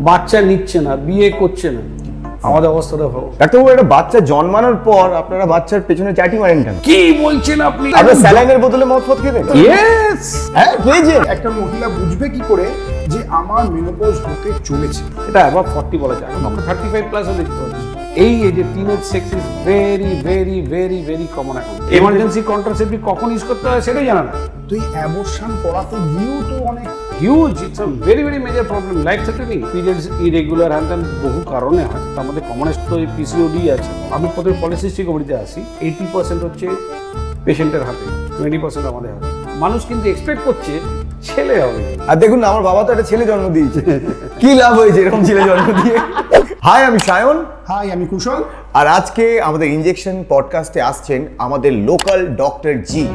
বাচ্চা নিচ্ছে না, বিয়ে করছে না, আমাদের অবস্থাটা ভালো। ডাক্তারবাবু, একটা বাচ্চা জন্মানোর পর আপনারা বাচ্চার পেছনে চাটি মারেন কেন? কি বলছেন আপনি? আপনার স্যালাইনের বদলে মদ ফদ খেতেন? ইয়েস, হ্যাঁ খেয়েছেন। একটা মহিলা বুঝবে কি করে যে আমার মেনোপজ হতে চলেছে? এটা অ্যাবাভ 40 বলা যায়, আমরা 35 প্লাসও দেখতে পাচ্ছি। এই এজে teenage sex is very very very very common এখন। এমার্জেন্সি কন্ট্রাসেপটিভ কখন ইউজ করতে হয় সেটাই জানা না। তো এই অ্যাবর্শন করাতে গিয়েও তো অনেক huge, it's a very very major problem, life threatening. Periods irregular হ্যান্ড বহু কারণে হয়, তার মধ্যে কমনেস্ট তো পিসিওডি আছে। আমি প্রথমে পলিসিস্টিক ওভারিতে আসি। 80% হচ্ছে পেশেন্টের হাতে, 20% আমাদের হাতে। মানুষ কিন্তু এক্সপেক্ট করছে ছেলে হবে। আর দেখুন না, আমার বাবা তো একটা ছেলে জন্ম দিয়েছে। কি লাভ হয়েছে এরকম ছেলে জন্ম দিয়ে? হাই, আমি সায়ন। হাই, আমি কুশল। আর আজকে আমাদের ইনজেকশন পডকাস্টে আসছেন আমাদের local doctor ji.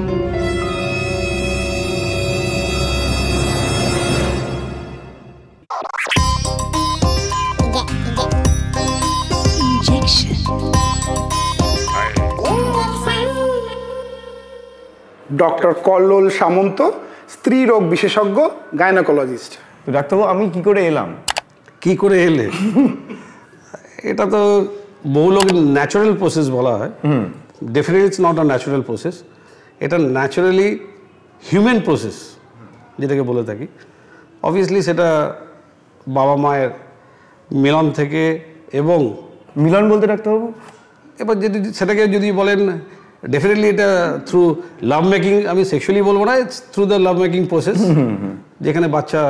Doctor Kallol Samanta, স্ত্রী রোগ বিশেষজ্ঞ, গাইনোকোলজিস্ট। তো ডাক্তারবাবু, আমি কি করে এলাম? কি করে এলে? এটা তো বহু লোক ন্যাচারাল প্রসেস বলা হয়। Definitely it's not a natural process, এটা ন্যাচারালি হিউম্যান প্রসেস যেটাকে বলে থাকি। অবভিয়াসলি সেটা বাবা মায়ের মিলন থেকে, এবং মিলন বলতে ডাক্তারবাবু? এবার যদি সেটাকে যদি বলেন, ডেফিনেটলি এটা থ্রু লাভ মেকিং, আমি সেক্সুয়ালি বলবো না, it's through the love making process, যেখানে বাচ্চা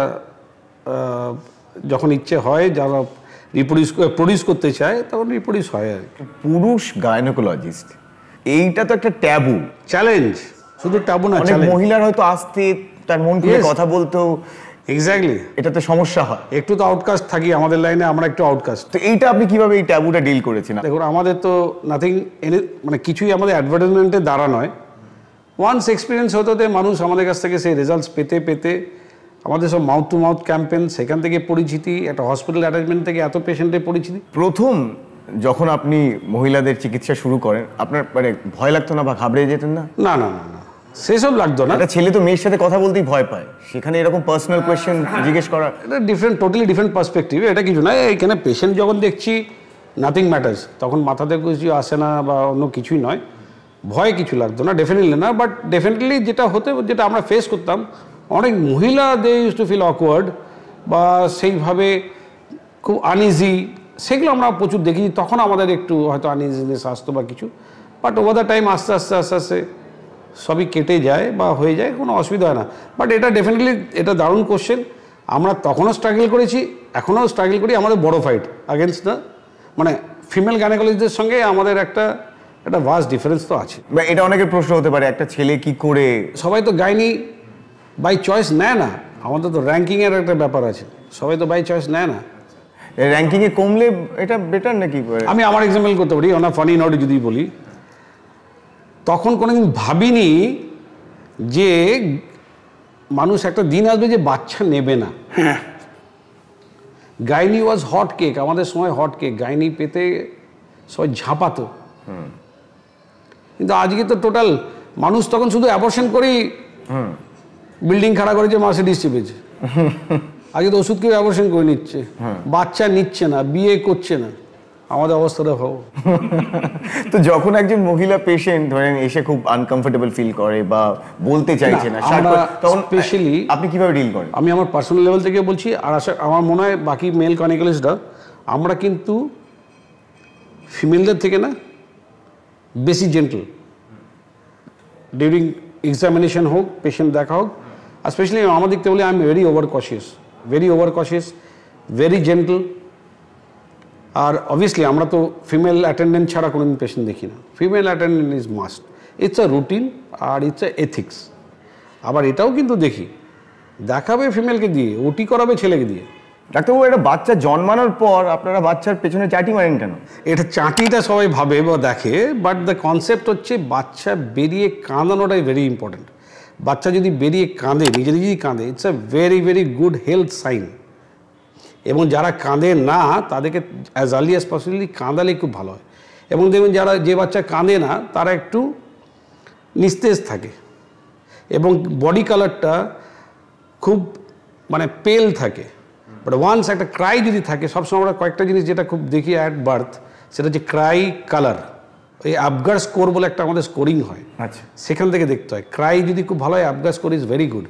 যখন ইচ্ছে হয়, যারা প্রডিউস করতে চায় তখন রিপ্রডিউস হয় আর কি। পুরুষ গাইনোকোলজিস্ট, এইটা তো একটা ট্যাবু, চ্যালেঞ্জ। শুধু ট্যাবু না, অনেক চ্যালেঞ্জ। মহিলার হয়তো আসতে, তার মন খুলে কথা বলতেও এক্স্যাক্টলি এটাতে সমস্যা হয়। একটু তো আউটকাস্ট থাকি আমাদের লাইনে, আমরা একটু আউটকাস্ট। তো এইটা আপনি কিভাবে এই ট্যাবুটা ডিল করেছেন? দেখুন, আমাদের তো নাথিং মানে কিছুই আমাদের অ্যাডভার্টাইজমেন্টের দ্বারা নয়। ওয়ান্স এক্সপিরিয়েন্স হতে হতে মানুষ আমাদের কাছ থেকে সেই রেজাল্টস পেতে পেতে, আমাদের সব মাউথ টু মাউথ ক্যাম্পেন, সেখান থেকে পরিচিতি, একটা হসপিটাল অ্যাটাচমেন্ট থেকে এত পেশেন্টের পরিচিতি। প্রথম যখন আপনি মহিলাদের চিকিৎসা শুরু করেন, আপনার মানে ভয় লাগতো না বা ঘাবড়ে যেতেন না? না না না না, সেসব লাগতো না। একটা ছেলে তো মেয়ের সাথে কথা বলতেই ভয় পায়, সেখানে এরকম পার্সোনাল কোয়েশ্চেন জিজ্ঞেস করা, এটা ডিফারেন্ট, টোটালি ডিফারেন্ট পার্সপেক্টিভ। এটা কিছু না, এখানে পেশেন্ট যখন দেখছি নাথিং ম্যাটার্স, তখন মাথাতে কিছু আসে না বা অন্য কিছুই নয়, ভয় কিছু লাগতো না, ডেফিনেটলি না। বাট ডেফিনেটলি যেটা আমরা ফেস করতাম, অনেক মহিলা they use to feel awkward বা সেইভাবে খুব আনইজি, সেগুলো আমরা প্রচুর দেখি। তখন আমাদের একটু হয়তো আনইজিনেস আসতো বা কিছু, বাট ওভার দ্য টাইম আস্তে আস্তে আস্তে আস্তে সবই কেটে যায় বা হয়ে যায়, কোনো অসুবিধা হয় না। বাট এটা ডেফিনেটলি এটা দারুণ কোশ্চেন। আমরা তখনও স্ট্রাগল করেছি, এখনও স্ট্রাগল করি। আমাদের বড় ফাইট আগেনস্ট দ্য মানে ফিমেল গাইনোকোলজিস্টদের সঙ্গে আমাদের একটা ভাস্ট ডিফারেন্স তো আছে। এটা অনেকের প্রশ্ন হতে পারে, একটা ছেলে কি করে? সবাই তো গাইনি বাই চয়েস নেয় না, আমাদের তো র্যাঙ্কিংয়ের একটা ব্যাপার আছে, সবাই তো বাই চয়েস নেয় না। র্যাঙ্কিংয়ে কমলে এটা বেটার নাকি? আমি আমার এক্সাম্পল করতে পারি, অন ফানি নোটে যদি বলি, তখন কোনোদিন ভাবিনি যে মানুষ একটা দিন আসবে যে বাচ্চা নেবে না। গাইনি ওয়াজ হট কেক, আমাদের সময় হট কেক, গাইনি পেতে সবাই ঝাঁপাতো। কিন্তু আজকে তো টোটাল মানুষ তখন শুধু অ্যাবর্শন করেই বিল্ডিং খাড়া করেছে, মার্সিডিজ চেপেছে। আজকে তো ওষুধ কেউ অ্যাবর্শন করে নিচ্ছে, বাচ্চা নিচ্ছে না, বিয়ে করছে না, আমাদের অবস্থাটা ভাবো। তো যখন একজন মহিলা পেশেন্ট ধরেন এসে খুব আনকমফোর্টেবল ফিল করে বা বলতে চাইছে না, তখন স্পেশালি আপনি কিভাবে ডিল করেন? আমি আমার পার্সোনাল লেভেল থেকে বলছি, আর আমার মনে হয় বাকি মেল গাইনোকোলজিস্টরা, আমরা কিন্তু ফিমেলদের থেকে না বেশি জেন্টল ডিউরিং এক্সামিনেশন হোক, পেশেন্ট দেখা হোক। আর স্পেশালি আমার দিক থেকে বলি, I am very over cautious, very gentle. আর অবভিয়াসলি আমরা তো ফিমেল অ্যাটেন্ডেন্ট ছাড়া কোনোদিন পেশেন্ট দেখি না। Female attendant is must, it's a routine আর ইটস আ এথিক্স। আবার এটাও কিন্তু দেখি, দেখাবে ফিমেলকে দিয়ে, ওটি করাবে ছেলেকে দিয়ে। ডাক্তারবাবু, একটা বাচ্চা জন্মানোর পর আপনারা বাচ্চার পেছনে চাটি মারেন কেন? এটা চাটিটা সবাই ভাবে বা দেখে, বাট দ্য কনসেপ্ট হচ্ছে বাচ্চা বেরিয়ে কাঁদানোটাই ভেরি ইম্পর্টেন্ট। বাচ্চা যদি বেরিয়ে কাঁদে, নিজে নিজেই কাঁদে, it's a very very good health sign. এবং যারা কাঁদে না, তাদেরকে অ্যাজ আর্লি অ্যাজ পসিবলি কাঁদালে খুব ভালো হয়। এবং দেখবেন যে বাচ্চা কাঁদে না, তারা একটু নিস্তেজ থাকে এবং বডি কালারটা খুব মানে পেল থাকে, বাট ওয়ান্স একটা ক্রাই যদি থাকে, সবসময় আমরা কয়েকটা জিনিস যেটা খুব দেখি অ্যাট বার্থ, সেটা হচ্ছে ক্রাই, কালার। ওই আবগার স্কোর বলে একটা আমাদের স্কোরিং হয়, আচ্ছা, সেখান থেকে দেখতে হয়। ক্রাই যদি খুব ভালো হয়, Apgar score is very good.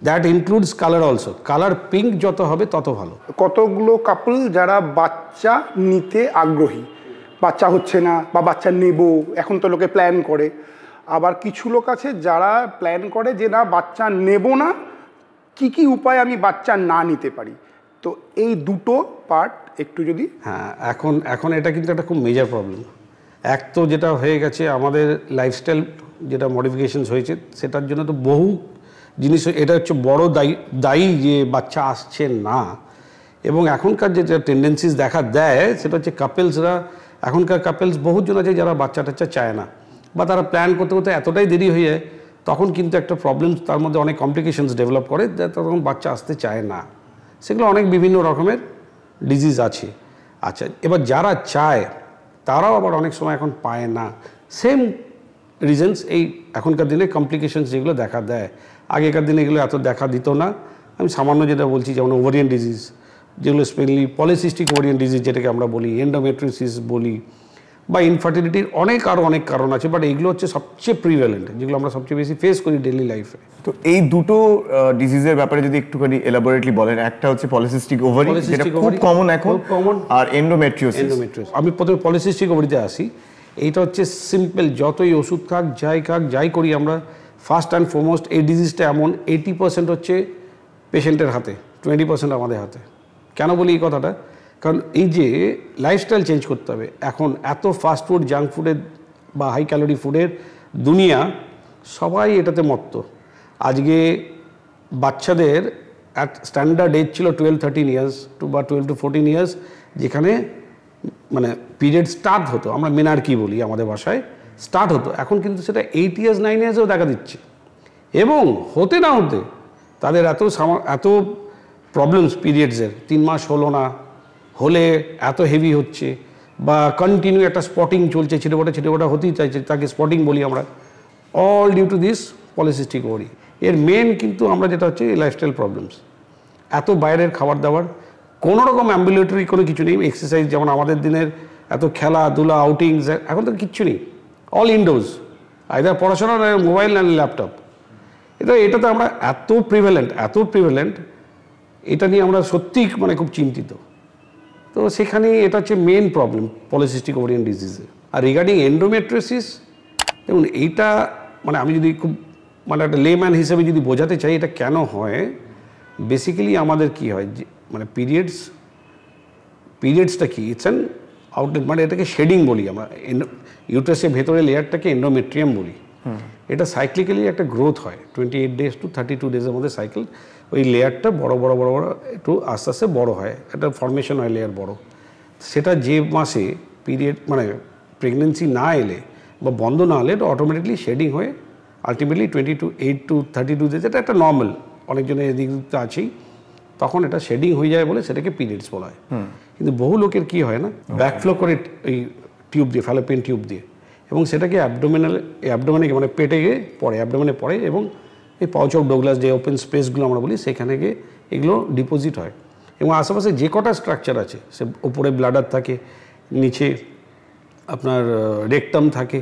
That includes colour also. Colour pink যত হবে তত ভালো। কতগুলো কাপল যারা বাচ্চা নিতে আগ্রহী, বাচ্চা হচ্ছে না বা বাচ্চা নেব, এখন তো লোকে প্ল্যান করে। আবার কিছু লোক আছে যারা প্ল্যান করে যে না বাচ্চা নেব না, কি কি উপায় আমি বাচ্চা না নিতে পারি। তো এই দুটো পার্ট একটু যদি। হ্যাঁ, এখন এটা কিন্তু একটা খুব মেজর প্রবলেম। এক তো যেটা হয়ে গেছে আমাদের লাইফস্টাইল যেটা মডিফিকেশনস হয়েছে, সেটার জন্য তো বহু জিনিস, এটা হচ্ছে বড় দায়ী যে বাচ্চা আসছে না। এবং এখনকার যে টেন্ডেন্সিস দেখা দেয় সেটা হচ্ছে কাপেলসরা, এখনকার কাপেলস বহুজন আছে যারা বাচ্চা টাচ্চা চায় না, বা তারা প্ল্যান করতে করতে এতটাই দেরি হয়ে যায়, তখন কিন্তু একটা প্রবলেম, তার মধ্যে অনেক কমপ্লিকেশনস ডেভেলপ করে, তখন বাচ্চা আসতে চায় না। সেগুলো অনেক বিভিন্ন রকমের ডিজিজ আছে। আচ্ছা, এবার যারা চায় তারাও আবার অনেক সময় এখন পায় না। সেম রিজনস এই এখনকার দিনে কমপ্লিকেশনস যেগুলো দেখা দেয়, আগেকার দিনে এগুলো এত দেখা দিত না। আমি সামান্য যেটা বলছি, যেমন ওভারিয়ান ডিজিজ, যেগুলো স্পেশালি পলিসিস্টিক ওভারিয়ান ডিজিজ যেটাকে আমরা বলি, এন্ডোমেট্রিওসিস বলি, বা ইনফার্টিলিটির অনেক কারণ আছে, বাট এইগুলো হচ্ছে সবচেয়ে প্রিভ্যালেন্ট, যেগুলো আমরা সবচেয়ে বেশি ফেস করি ডেইলি লাইফে। তো এই দুটো ডিজিজের ব্যাপারে যদি একটুখানি এলাবোরেটলি বলেন। একটা হচ্ছে পলিসিস্টিক ওভারি, যেটা খুব কমন এখন, আর এন্ডোমেট্রিওসিস। আমি প্রথমে পলিসিস্টিক ওভারিতে আসি। এইটা হচ্ছে সিম্পল, যতই ওষুধ খাক যাই করি আমরা, ফার্স্ট অ্যান্ড ফরমোস্ট এই ডিজিজটা এমন 80% হচ্ছে পেশেন্টের হাতে, 20% আমাদের হাতে। কেন বলি এই কথাটা? কারণ এই যে লাইফস্টাইল চেঞ্জ করতে হবে। এখন এত ফাস্ট ফুড, জাঙ্ক ফুডের বা হাই ক্যালোরি ফুডের দুনিয়া, সবাই এটাতে মত্ত। আজকে বাচ্চাদের স্ট্যান্ডার্ড এজ ছিল 12-13 ইয়ার্স বা 12-14 ইয়ার্স, যেখানে মানে পিরিয়ড স্টার্ট হতো, আমরা মেনার্কি বলি আমাদের ভাষায়, স্টার্ট হতো। এখন কিন্তু সেটা 8 ইয়ার্স 9 ইয়ার্সেও দেখা দিচ্ছে। এবং হতে না হতে তাদের এত প্রবলেমস পিরিয়ডসের, 3 মাস হলো না, হলে এত হেভি হচ্ছে, বা কন্টিনিউ একটা স্পটিং চলছে, ছিটেফোঁটা হতেই চাইছে, তাকে স্পটিং বলি আমরা। All due to this polycystic ovary. এর মেন কিন্তু আমরা যেটা হচ্ছে লাইফস্টাইল প্রবলেমস, এত বাইরের খাবার দাবার, কোনো রকম অ্যাম্বুলেটরি কোনো কিছু নেই, এক্সারসাইজ যেমন আমাদের দিনের এত খেলাধুলা, আউটিংস, এখন তো কিচ্ছু নেই, অল ইনডোর্স, আইদার পড়াশোনা না মোবাইল না ল্যাপটপ। এটাতে আমরা এত প্রিভ্যালেন্ট, এটা নিয়ে আমরা সত্যিই মানে খুব চিন্তিত। তো সেখানে এটা হচ্ছে মেন প্রবলেম পলিসিস্টিক ওভারিয়ান ডিজিজে। আর রিগার্ডিং এন্ডোমেট্রিওসিস, দেখুন এইটা মানে আমি যদি খুব মানে একটা লেম্যান হিসেবে যদি বোঝাতে চাই এটা কেন হয়, বেসিক্যালি আমাদের কি হয় যে মানে পিরিয়ডসটা কি, ইটস অ্যান আউটলেট, মানে এটাকে শেডিং বলি আমরা। ইউটারাসের ভেতরে লেয়ারটাকে এন্ডোমেট্রিয়াম বলি। এটা সাইক্লিক্যালি একটা গ্রোথ হয়, 28 days to 32 days মধ্যে সাইকেল। ওই লেয়ারটা বড় একটু আস্তে আস্তে বড় হয়, একটা ফর্মেশন হয় লেয়ার বড়। সেটা যে মাসে পিরিয়ড মানে প্রেগনেন্সি না এলে বা বন্ধ না হলে এটা অটোমেটিকলি শেডিং হয়ে আলটিমেটলি 28 to 32 days, এটা একটা নর্মাল, অনেকজনের এদিক তো আছেই, তখন এটা শেডিং হয়ে যায় বলে সেটাকে পিরিয়ডস বলা হয়। কিন্তু বহু লোকের কি হয় না, ব্যাকফ্লো করে এই টিউব দিয়ে, ফ্যালোপিয়ান টিউব দিয়ে, এবং সেটাকে অ্যাবডোমেনে মানে পেটে গিয়ে পড়ে, অ্যাবডোমেনে পড়ে, এবং এই পাউচ অফ ডগলাস যে ওপেন স্পেসগুলো আমরা বলি সেখানে গিয়ে এগুলো ডিপোজিট হয়। এবং আশেপাশে যে কটা স্ট্রাকচার আছে, সে উপরে ব্লাডার থাকে, নিচে আপনার রেকটাম থাকে,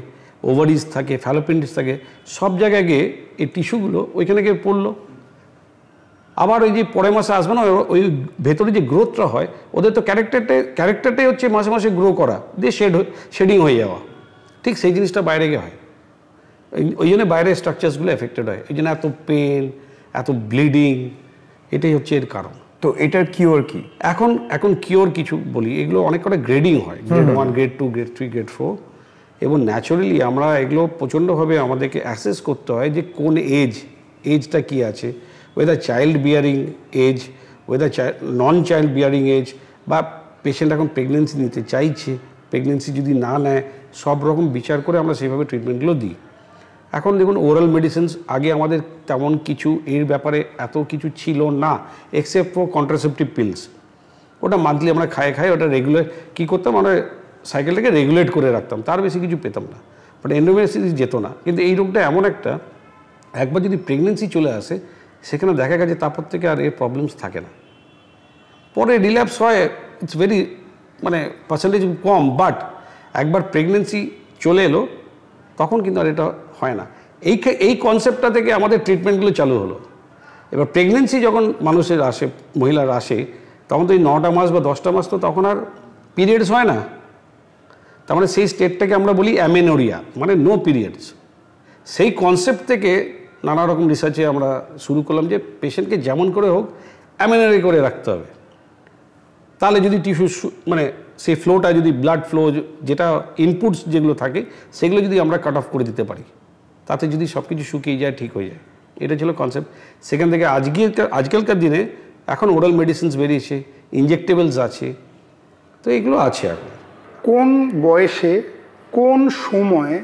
ওভারিজ থাকে, ফ্যালোপিয়ান থাকে, সব জায়গায় গিয়ে এই টিস্যুগুলো ওইখানে গিয়ে পড়লো। আবার ওই যে পরের মাসে আসবে না, ওই ভেতরে যে গ্রোথটা হয়, ওদের তো ক্যারেক্টারটাই হচ্ছে মাসে মাসে গ্রো করা, দিয়ে শেডিং হয়ে যাওয়া। ঠিক সেই জিনিসটা বাইরে গিয়ে হয়, ওই জন্য বাইরের স্ট্রাকচারসগুলো এফেক্টেড হয়, ওই জন্য এত পেন, এত ব্লিডিং, এটাই হচ্ছে এর কারণ। তো এটার কিওর কি? এখন কিওর কিছু বলি, এগুলো অনেক কটা গ্রেডিং হয়, গ্রেড 1, গ্রেড 2, গ্রেড 3, গ্রেড 4, এবং ন্যাচারালি আমরা এগুলো প্রচণ্ডভাবে আমাদেরকে অ্যাসেস করতে হয় যে কোন এজটা কি আছে, whether child bearing age, whether non child bearing age, বা পেশেন্ট এখন প্রেগনেন্সি নিতে চাইছে, প্রেগনেন্সি যদি না নেয়, সব রকম বিচার করে আমরা সেইভাবে ট্রিটমেন্টগুলো দিই। এখন দেখুন ওরাল মেডিসিনস, আগে আমাদের তেমন কিছু এর ব্যাপারে এত কিছু ছিল না, এক্সেপ্ট ফর কন্ট্রাসেপটিভ পিলস। ওটা মান্থলি আমরা খাই, ওটা রেগুলার কী করতাম, আমরা সাইকেলটাকে রেগুলেট করে রাখতাম, তার বেশি কিছু পেতাম না, বাট এন্ডোমেট্রিওসিস যেত না। কিন্তু এই রোগটা এমন একটা, একবার যদি প্রেগনেন্সি চলে আসে, সেখানে দেখা গেছে তারপর থেকে আর এর প্রবলেমস থাকে না। পরে রিল্যাপস হয়, ইটস ভেরি মানে পার্সেন্টেজ কম, বাট একবার প্রেগনেন্সি চলে এলো তখন কিন্তু আর এটা হয় না। এই কনসেপ্টটা থেকে আমাদের ট্রিটমেন্টগুলো চালু হলো। এবার প্রেগনেন্সি যখন মানুষের আসে, মহিলার আসে, তখন তো এই 9টা মাস বা 10টা মাস তো তখন আর পিরিয়ডস হয় না। তার মানে সেই স্টেটটাকে আমরা বলি অ্যামেনোরিয়া, মানে নো পিরিয়ডস। সেই কনসেপ্ট থেকে নানা রকম রিসার্চে আমরা শুরু করলাম যে পেশেন্টকে যেমন করে হোক অ্যামেনোরি করে রাখতে হবে। তাহলে যদি টিস্যু মানে সেই ফ্লোটা যদি ব্লাড ফ্লো যেটা ইনপুটস যেগুলো থাকে সেগুলো যদি আমরা কাট অফ করে দিতে পারি, তাতে যদি সব কিছু শুকিয়ে যায়, ঠিক হয়ে যায়। এটা ছিল কনসেপ্ট। সেখান থেকে আজকালকার দিনে এখন ওরাল মেডিসিনস বেরিয়েছে, ইনজেক্টেবলস আছে, তো এগুলো আছে এখন। কোন বয়সে কোন সময়ে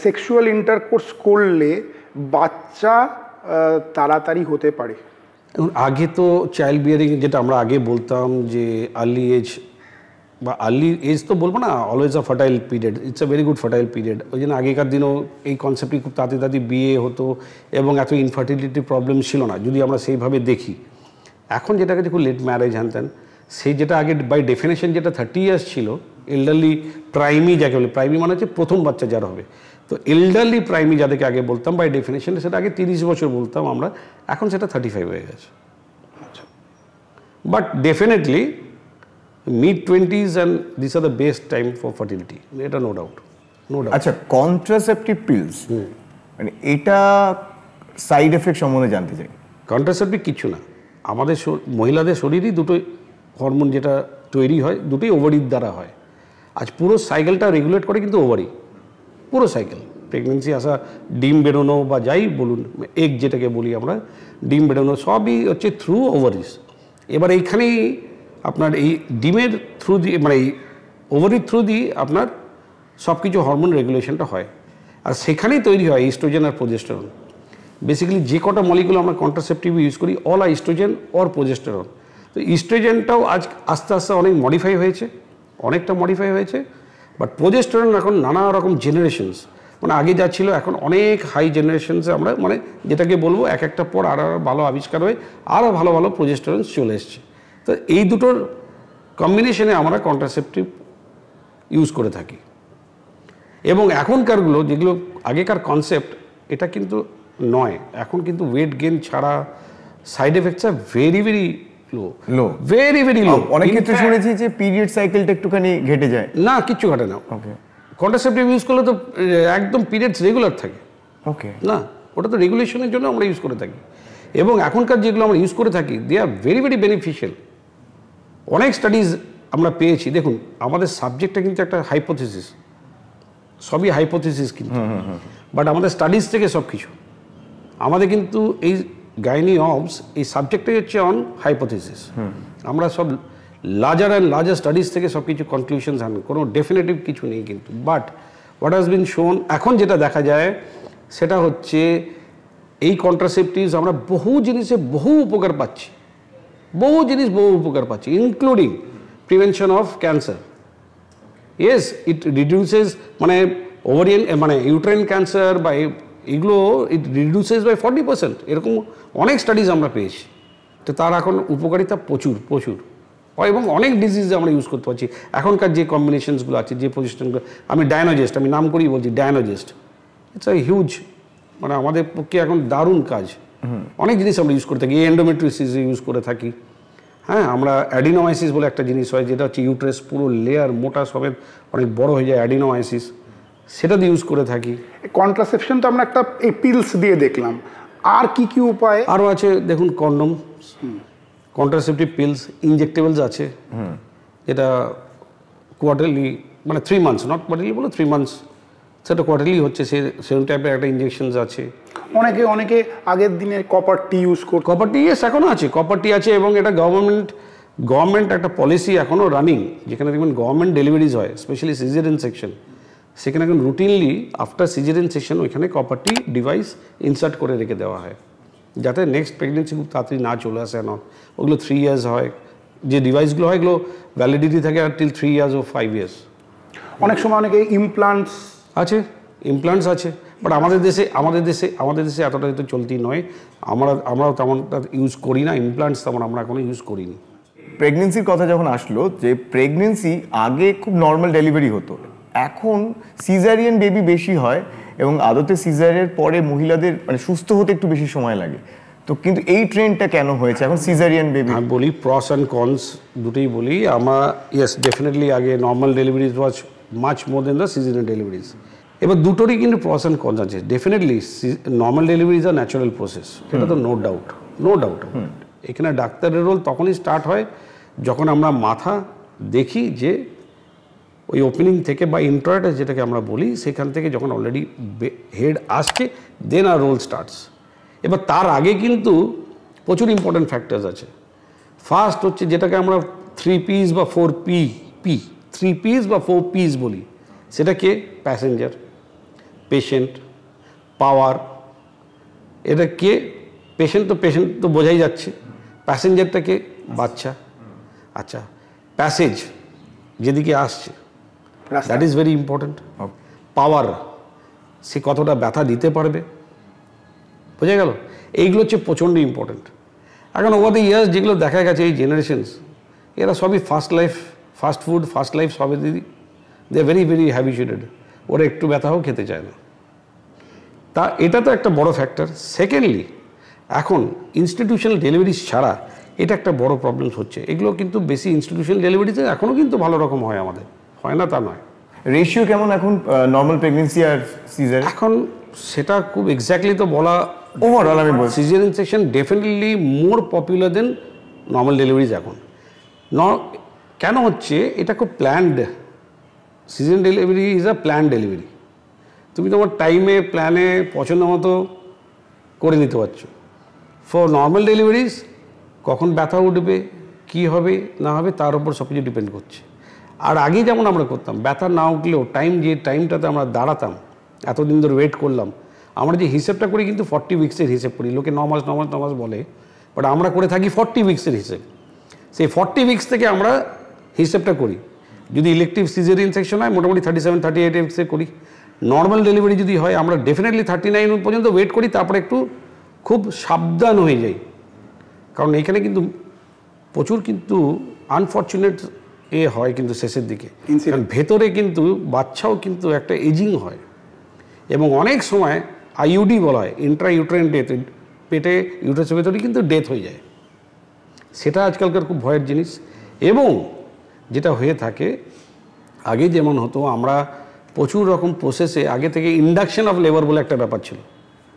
সেক্সুয়াল ইন্টারকোর্স করলে বাচ্চা তাড়াতাড়ি হতে পারে? এখন আগে তো চাইল্ড বিয়ারিং যেটা আমরা আগে বলতাম যে আর্লি এজ বা আর্লি এজ তো বলবো না, always a fertile period, it's a very good fertile period. ওই জন্য আগেকার দিনেও এই কনসেপ্টই খুব তাড়াতাড়ি বিয়ে হতো এবং এত ইনফার্টিলিটি প্রবলেম ছিল না যদি আমরা সেইভাবে দেখি। এখন যেটাকে দেখুন লেট ম্যারেজ হ্যান ত্যান, সেই যেটা আগে বাই ডেফিনেশন যেটা 30 ইয়ার্স ছিল, এল্ডারলি প্রাইমি যাকে বলে, প্রাইমি মানে হচ্ছে প্রথম বাচ্চা যারা হবে, তো এল্ডারলি প্রাইমি যাদেরকে আগে বলতাম বাই ডেফিনেশন, সেটা আগে 30 বছর বলতাম আমরা, এখন সেটা 35 হয়ে গেছে। আচ্ছা, but definitely mid-20s and these are the best time for fertility, এটা নো ডাউট, নো ডাউট। আচ্ছা, কন্ট্রাসেপটিভ পিলস মানে এটা সাইড এফেক্ট সম্বন্ধে জানতে চাই। কন্ট্রাসেপটিভ কিছু না, আমাদের মহিলাদের শরীরই দুটোই হরমোন যেটা তৈরি হয় দুটোই ওভারির দ্বারা হয়। আজ পুরো সাইকেলটা রেগুলেট করে কিন্তু ওভারি, পুরো সাইকেল, প্রেগনেন্সি আসা, ডিম বেরোনো বা যাই বলুন, এগ যেটাকে বলি আমরা, ডিম বেরোনো সবই হচ্ছে থ্রু ওভারিস। এবার এইখানেই আপনার এই ডিমের থ্রু দিয়ে মানে এই ওভারির থ্রু দিয়ে আপনার সব কিছু হরমোন রেগুলেশনটা হয়, আর সেখানেই তৈরি হয় ইস্ট্রোজেন আর প্রোজেস্টেরন। বেসিক্যালি যে কটা মলিকুল আমরা কন্ট্রাসেপটিভ ইউজ করি all are estrogen or progesterone. তো ইস্ট্রোজেনটাও আজ আস্তে আস্তে অনেক মডিফাই হয়েছে, অনেকটা মডিফাই হয়েছে, বাট প্রোজেস্টেরন এখন নানা রকম জেনারেশনস, মানে আগে যা ছিল এখন অনেক হাই জেনারেশনসে আমরা মানে যেটাকে বলবো এক একটা পর আরও ভালো আবিষ্কার হয়ে আরও ভালো ভালো প্রোজেস্টেরন চলে এসছে। তো এই দুটোর কম্বিনেশনে আমরা কন্ট্রাসেপটিভ ইউজ করে থাকি। এবং এখনকারগুলো যেগুলো আগেকার কনসেপ্ট, এটা কিন্তু নয়, এখন কিন্তু ওয়েট গেইন ছাড়া side effects are very very low, very very low. অনেক ক্ষেত্রে শুনেছি যে পিরিয়ড সাইকেলটা একটুখানি ঘেটে যায়। না, কিচ্ছু ঘটে না। ওকে, কন্ট্রাসেপটিভ ইউজ করলে তো একদম পিরিয়ডস রেগুলার থাকে। ওকে, না, ওটা তো রেগুলেশনের জন্য আমরা ইউজ করে থাকি। এবং এখনকার যেগুলো আমরা ইউজ করে থাকি দে আর ভেরি ভেরি বেনিফিশিয়াল। অনেক স্টাডিজ আমরা পেয়েছি। দেখুন, আমাদের সাবজেক্টটা কিন্তু একটা হাইপোথিসিস, সবই হাইপোথিসিস কিন্তু, বাট আমাদের স্টাডিজ থেকে সব কিছু আমাদের কিন্তু এই গাইনি অবস এই সাবজেক্টটাই হচ্ছে অন হাইপোথিসিস। আমরা সব লার্জার অ্যান্ড লার্জার স্টাডিজ থেকে সব কিছু কনক্লুশনস আন, কোনো ডেফিনেটিভ কিছু নেই কিন্তু। বাট হোয়াট হ্যাজ বিন শোন, এখন যেটা দেখা যায় সেটা হচ্ছে এই কন্ট্রাসেপটিভস আমরা বহু জিনিসে বহু উপকার পাচ্ছি, বহু জিনিস বহু উপকার পাচ্ছি, including prevention of cancer. Yes, it reduces মানে ওভারিয়ান মানে ইউট্রাইন ক্যান্সার বা এগুলো ইট রিডিউসেস বাই 40%, এরকম অনেক স্টাডিজ আমরা পেয়েছি। তো তার এখন উপকারিতা প্রচুর প্রচুর, এবং অনেক ডিজিজে আমরা ইউজ করতে পারছি। এখনকার যে কম্বিনেশনসগুলো আছে, যে পজিশনগুলো, আমি ডায়নোজেস্ট, আমি নাম করেই বলছি ডায়নোজেস্ট, ইটস আ হিউজ, মানে আমাদের পক্ষে এখন দারুণ কাজ। অনেক জিনিস আমরা ইউজ করে থাকি, এন্ডোমেট্রিওসিস ইউজ করে থাকি। হ্যাঁ, আমরা অ্যাডিনোমাইসিস বলে একটা জিনিস হয়, যেটা হচ্ছে ইউট্রাস পুরো লেয়ার মোটা সবের অনেক বড় হয়ে যায়, অ্যাডিনোমাইসিস, সেটা দিয়ে ইউজ করে থাকি। কন্ট্রাসেপশন তো আমরা একটা এই পিলস দিয়ে দেখলাম, আর কি কি উপায় আরও আছে? দেখুন, কন্ডম, কন্ট্রাসেপটিভ পিলস, ইনজেক্টেবলস আছে, যেটা কোয়ার্টারলি মানে 3 মান্থস, নট কোয়ার্টারলি বলে 3 মান্থস, সেটা কোয়ার্টারলি হচ্ছে, সেরকম টাইপের একটা ইনজেকশনস আছে। অনেকে আগের দিনে কপার টি ইউজ করত। কপার টি, ইয়েস, এখনও আছে, কপার টি আছে, এবং এটা গভর্নমেন্ট একটা পলিসি এখনও রানিং, যেখানে দেখবেন গভর্নমেন্ট ডেলিভারিজ হয়, স্পেশালি সিজারিয়ান সেকশন, সেখানে এখন রুটিনলি আফটার সিজারিয়ান সেকশন ওইখানে কপার টি ডিভাইস ইনসার্ট করে রেখে দেওয়া হয়, যাতে নেক্সট প্রেগনেন্সি খুব তাড়াতাড়ি না চলে আসে। না, ওগুলো 3 ইয়ার্স হয়, যে ডিভাইসগুলো হয় এগুলো ভ্যালিডিটি থাকে আর টিল 3 ইয়ার্স ও 5 ইয়ার্স। অনেক সময় অনেকে ইমপ্লান্টস আছে, ইমপ্লান্টস আছে, বাট আমাদের দেশে এতটা তো চলতি নয়, আমরাও তেমনটা ইউজ করি না, ইমপ্লান্টস তেমন আমরা এখনো ইউজ করিনি। প্রেগনেন্সির কথা যখন আসলো, যে প্রেগনেন্সি আগে খুব নর্মাল ডেলিভারি হতো, এখন সিজারিয়ান বেবি বেশি হয় এবং আদতে সিজারের পরে মহিলাদের মানে সুস্থ হতে একটু বেশি সময় লাগে। তো কিন্তু এই ট্রেন্ডটা কেন হয়েছে এখন সিজারিয়ান বেবি? আমি বলি প্রস অ্যান্ড কনস দুটোই বলি। আমার ইয়েস ডেফিনেটলি আগে normal deliveries was much more than the caesarean deliveries. এবার দুটোরই কিন্তু প্রস অ্যান্ড কনস আছে। Definitely normal deliveries are natural process, এটা তো নো ডাউট। এখানে ডাক্তারের রোল তখনই স্টার্ট হয় যখন আমরা মাথা দেখি যে ওই ওপেনিং থেকে বা ইন্ট্রোয়াটাস যেটাকে আমরা বলি, সেখান থেকে যখন অলরেডি হেড আসছে, দেন আর রোল স্টার্টস। এবার তার আগে কিন্তু প্রচুর ইম্পর্টেন্ট ফ্যাক্টরস আছে। ফার্স্ট হচ্ছে যেটাকে আমরা 3Ps বা 3Ps বা 4Ps বলি, সেটা কে? প্যাসেঞ্জার, পেশেন্ট, পাওয়ার। এটা কে? পেশেন্ট তো বোঝাই যাচ্ছে। প্যাসেঞ্জারটা কে? বাচ্চা। আচ্ছা, প্যাসেজ যেদিকে আসছে, দ্যাট ইজ ভেরি ইম্পর্টেন্ট। পাওয়ার, সে কতটা ব্যথা দিতে পারবে, বোঝা গেল? এইগুলো হচ্ছে প্রচণ্ড ইম্পর্টেন্ট। এখন ওভার দ্য ইয়ার্স যেগুলো দেখা গেছে, এই জেনারেশনস এরা সবই ফাস্ট ফুড ফাস্ট লাইফ সবে দিদি, দে আর ভেরি ভেরি হ্যাবিচুয়েটেড। ওরা একটু ব্যথাও খেতে চায় না। তা এটা তো একটা বড় ফ্যাক্টর। সেকেন্ডলি, এখন ইনস্টিটিউশনাল ডেলিভারিজ ছাড়া এটা একটা বড় প্রবলেমস হচ্ছে। এগুলো কিন্তু বেশি ইনস্টিটিউশনাল ডেলিভারিতে এখনও কিন্তু ভালো রকম হয়, আমাদের হয় না তা নয়। রেশিও কেমন এখন নর্মাল প্রেগনেন্সি আর সিজার? এখন সেটা খুব এক্স্যাক্টলি তো বলা, ওভারঅল আমি বলছি caesarean section definitely more popular than normal deliveries এখন। কেন হচ্ছে? এটা খুব planned. Caesarean delivery is a planned delivery. তুমি তোমার টাইমে প্ল্যানে পছন্দ মতো করে নিতে পারছো। ফর নর্মাল ডেলিভারিজ কখন ব্যথা উঠবে, কী হবে না হবে, তার উপর সব কিছু ডিপেন্ড করছে। আর আগে যেমন আমরা করতাম, ব্যথা না উঠলেও যে টাইমটাতে আমরা দাঁড়াতাম, এতদিন ধরে ওয়েট করলাম, আমরা যে হিসেবটা করি কিন্তু 40 উইক্সের হিসেব করি। লোকে 9 মাস বলে, বাট আমরা করে থাকি 40 উইক্সের হিসেব। সেই 40 উইক্স থেকে আমরা হিসেবটা করি। যদি ইলেকটিভ সিজারিয়ান সেকশন হয় মোটামুটি 37-38 উইক্সে করি। নর্মাল ডেলিভারি যদি হয় আমরা ডেফিনেটলি 39 পর্যন্ত ওয়েট করি, তারপরে একটু খুব সাবধান হয়ে যাই। কারণ এখানে কিন্তু প্রচুর কিন্তু আনফর্চুনেট হয় কিন্তু শেষের দিকে, কারণ ভেতরে কিন্তু বাচ্চাও কিন্তু একটা এজিং হয় এবং অনেক সময় আইইউডি বলা হয়, ইন্ট্রা ইউট্রাইন ডেথ, পেটে ইউট্রাসের ভেতরে কিন্তু ডেথ হয়ে যায়। সেটা আজকালকার খুব ভয়ের জিনিস। এবং যেটা হয়ে থাকে, আগে যেমন হতো, আমরা প্রচুর রকম প্রসেসে আগে থেকে ইন্ডাকশন অফ লেবার বলে একটা ব্যাপার ছিল।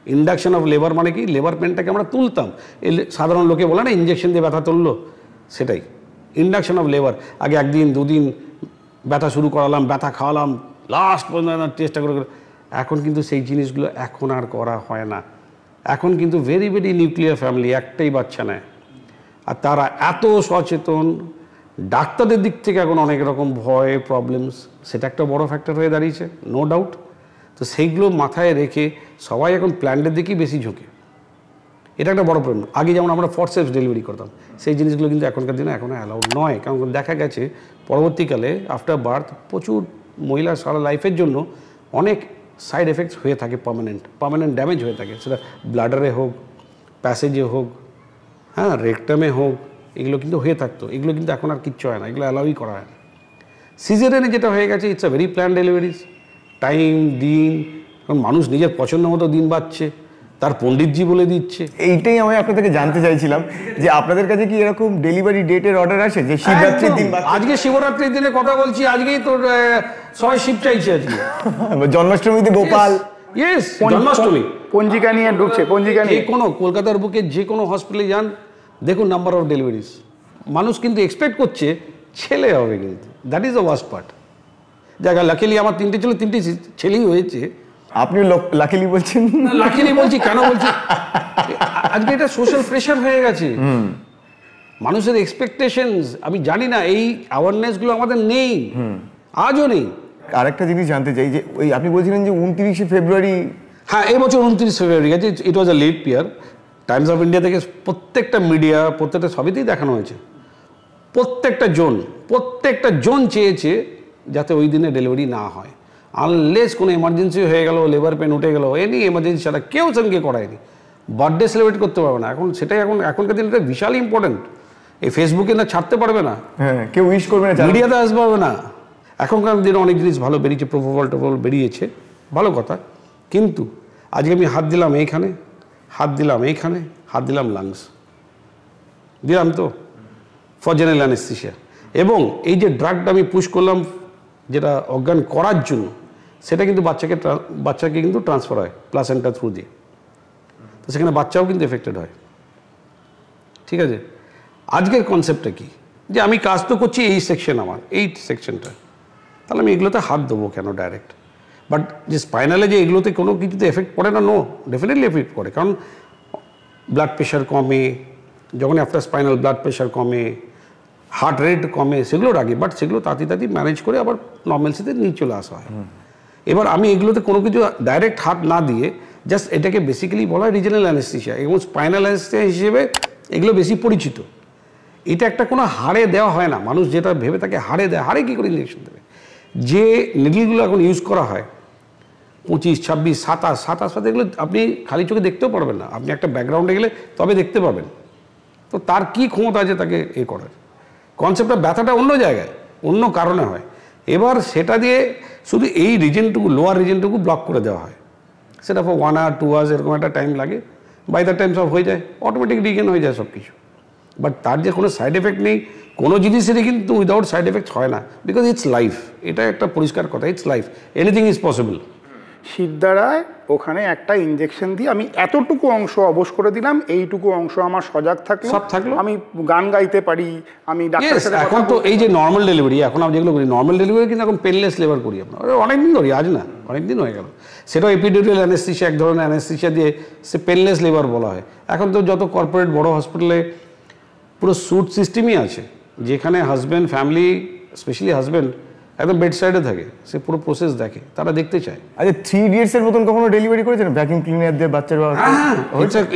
ইন্ডাকশন অফ লেবার মানে কি? লেবার পেনটাকে আমরা তুলতাম। সাধারণ লোকে বলে না ইঞ্জেকশন দিয়ে ব্যথা তুললো, সেটাই ইন্ডাকশন অফ লেবার। আগে 1 দিন 2 দিন ব্যথা শুরু করালাম, ব্যথা খাওয়ালাম, লাস্ট পর্যন্ত চেষ্টা করে। এখন কিন্তু সেই জিনিসগুলো এখন আর করা হয় না। এখন কিন্তু ভেরি ভেরি নিউক্লিয়ার ফ্যামিলি, একটাই বাচ্চা নেয়, আর তারা এত সচেতন। ডাক্তারদের দিক থেকে এখন অনেক রকম ভয় প্রবলেমস, সেটা একটা বড় ফ্যাক্টর হয়ে দাঁড়িয়েছে, নো ডাউট। তো সেইগুলো মাথায় রেখে সবাই এখন প্ল্যান্টের দিকেই বেশি ঝুঁকে। এটা একটা বড় প্রবলেম। আগে যেমন আমরা ফরসেপস ডেলিভারি করতাম, সেই জিনিসগুলো কিন্তু এখনকার দিনে এখনও অ্যালাউড নয়। কারণ দেখা গেছে পরবর্তীকালে আফটার বার্থ প্রচুর মহিলার সারা লাইফের জন্য অনেক সাইড এফেক্টস হয়ে থাকে, পার্মানেন্ট ড্যামেজ হয়ে থাকে, সেটা ব্লাডারে হোক, প্যাসেজে হোক, হ্যাঁ রেকটামে হোক, এগুলো কিন্তু হয়ে থাকতো। এগুলো কিন্তু এখন আর কিচ্ছু হয় না, এগুলো অ্যালাউই করা হয় না। সিজারিয়ানে যেটা হয়ে গেছে, it's a very plan deliveries. Time, দিন, কারণ মানুষ নিজের পছন্দ মতো দিন বাঁচছে, তার পণ্ডিতজি বলে দিচ্ছে। এইটাই আমি আপনার থেকে জানতে চাইছিলাম যে আপনাদের কাছে কি এরকম ডেলিভারি ডেটের অর্ডার আসে যে শিবরাত্রির দিন? আজকে শিবরাত্রির দিনে কথা বলছি, আজকেই তোর সবাই শিব চাইছে আজকে। জন্মাষ্টমীতে গোপাল, ইয়েস জন্মাষ্টমী পঞ্জিকা নিয়ে ঢুকছে, পঞ্জিকা নিয়ে। কোনো কলকাতার বুকে যে কোনো হসপিটালে যান, দেখুন নাম্বার অফ ডেলিভারিজ। মানুষ কিন্তু এক্সপেক্ট করছে ছেলে হবে, কিন্তু that is the worst part. জায়গা লাকিলি আমার 3টে ছিল, 3টে ছেলেই হয়েছে। আপনি লাকিলি বলছেন? লাকিলি বলছি, কেন বলছি, আজকে এটা সোশ্যাল প্রেশার হয়ে গেছে, মানুষের এক্সপেকটেশনস। আমি জানি না এই অ্যাওয়ারনেসগুলো আমাদের নেই, আজও নেই। আরেকটা জিনিস জানতে চাই যে ওই আপনি বলছিলেন যে 29শে ফেব্রুয়ারি, হ্যাঁ এই বছর 29 ফেব্রুয়ারি গেছে, it was a leap year. Times of India থেকে প্রত্যেকটা মিডিয়া, প্রত্যেকটা সবেতেই দেখানো হয়েছে, প্রত্যেকটা জোন চেয়েছে যাতে ওই দিনে ডেলিভারি না হয়। আনলেস কোনো এমার্জেন্সি হয়ে গেল, লেবার পেন উঠে গেল, এনি এমার্জেন্সি ছাড়া কেউ সঙ্গে করায়নি। বার্থডে সেলিব্রেট করতে পারবে না এখন, সেটাই এখনকার দিনে এটা বিশাল ইম্পর্টেন্ট। এই ফেসবুকে না ছাড়তে পারবে না, হ্যাঁ কেউ উইশ করবে না, মিডিয়াতে আসতে পারবে না। এখনকার দিনে অনেক জিনিস ভালো বেরিয়েছে, প্রোপোল টোপোল বেরিয়েছে, ভালো কথা, কিন্তু আজকে আমি হাত দিলাম এইখানে, হাত দিলাম এইখানে, হাত দিলাম লাংস দিলাম তো ফর জেনারেল অ্যানেস্থেসিয়া, এবং এই যে ড্রাগটা আমি পুশ করলাম যেটা অজ্ঞান করার জন্য, সেটা কিন্তু বাচ্চাকে কিন্তু ট্রান্সফার হয় প্লাসেন্টা থ্রু দিয়ে, তো সেখানে বাচ্চাও কিন্তু এফেক্টেড হয়। ঠিক আছে, আজকের কনসেপ্টটা কি, যে আমি কাজ তো করছি এই সেকশন, আমার এই সেকশনটা, তাহলে আমি এগুলোতে হাত দেবো কেন ডাইরেক্ট? বাট যে স্পাইনালে যে এগুলোতে কোনো কিছুতে এফেক্ট পড়ে না, নো, ডেফিনেটলি এফেক্ট করে, কারণ ব্লাড প্রেশার কমে, যখন আফটার স্পাইনাল ব্লাড প্রেশার কমে, হার্ট রেট কমে, সেগুলোর আগে, বাট সেগুলো তাড়াতাড়ি ম্যানেজ করে আবার নর্মালসিতে নিয়ে চলে আসা হয়। এবার আমি এগুলোতে কোনো কিছু ডাইরেক্ট হাত না দিয়ে জাস্ট এটাকে বেসিক্যালি বলা হয় রিজনাল অ্যানেস্থেসিয়া, এবং স্পাইনাল অ্যানেস্থেসিয়া হিসেবে এগুলো বেশি পরিচিত। এটা একটা কোনো হাড়ে দেওয়া হয় না, মানুষ যেটা ভেবে তাকে হাড়ে দেয়, হাড়ে কী করে ইঞ্জেকশন দেবে? যে নিডলগুলো এখন ইউজ করা হয় 25, 26, 27 এগুলো আপনি খালি চোখে দেখতেও পারবেন না, আপনি একটা ব্যাকগ্রাউন্ডে গেলে তবে দেখতে পাবেন। তো তার কি ক্ষমতা আছে তাকে এ করার? কনসেপ্টটা ব্যথাটা অন্য জায়গায়, অন্য কারণে হয়। এবার সেটা দিয়ে শুধু এই রিজনটুকু, লোয়ার রিজনটুকু ব্লক করে দেওয়া হয়, সেটা ফর 1 hour 2 hours এরকম একটা টাইম লাগে, বাই দ্য টাইম সব হয়ে যায়, অটোমেটিক রিগেন হয়ে যায় সব কিছু। বাট তার যে কোনো সাইড এফেক্ট নেই, কোনো জিনিসেরই কিন্তু উইদাউট সাইড এফেক্ট হয় না, বিকজ ইটস লাইফ। এটা একটা পরিষ্কার কথা, it's life, anything is possible. শিরদাঁড়ায় ওখানে একটা ইঞ্জেকশন দিয়ে আমি এতটুকু অংশ অবশ করে দিলাম, এইটুকু অংশ আমার সজাগ থাকলো, সব থাকলো, আমি গান গাইতে পারি, আমি ডাক্তারের সাথে এখন তো এই যে নর্মাল ডেলিভারি, এখন আমরা যেগুলো করি নর্মাল ডেলিভারি, কিন্তু এখন পেনলেস লেবার করি আমরা, অনেকদিন ধরি, আজ না অনেকদিন হয়ে গেল। সেটাও এপিডিউরাল অ্যানেস্থেসিয়া, এক ধরনের অ্যানেস্থেসিয়া দিয়ে, সে পেনলেস লেবার বলা হয়। এখন তো যত কর্পোরেট বড় হসপিটালে পুরো স্যুট সিস্টেমই আছে, যেখানে হাজব্যান্ড, ফ্যামিলি, স্পেশালি হাজব্যান্ড একদম বেড সাইডে থাকে, সে পুরো প্রসেস দেখে, তারা দেখতে চায়। আচ্ছা 3 Idiots এর মতন কখনো ডেলিভারি করেছেন ভ্যাকিউম ক্লিনার দিয়ে বাচ্চার? হ্যাঁ,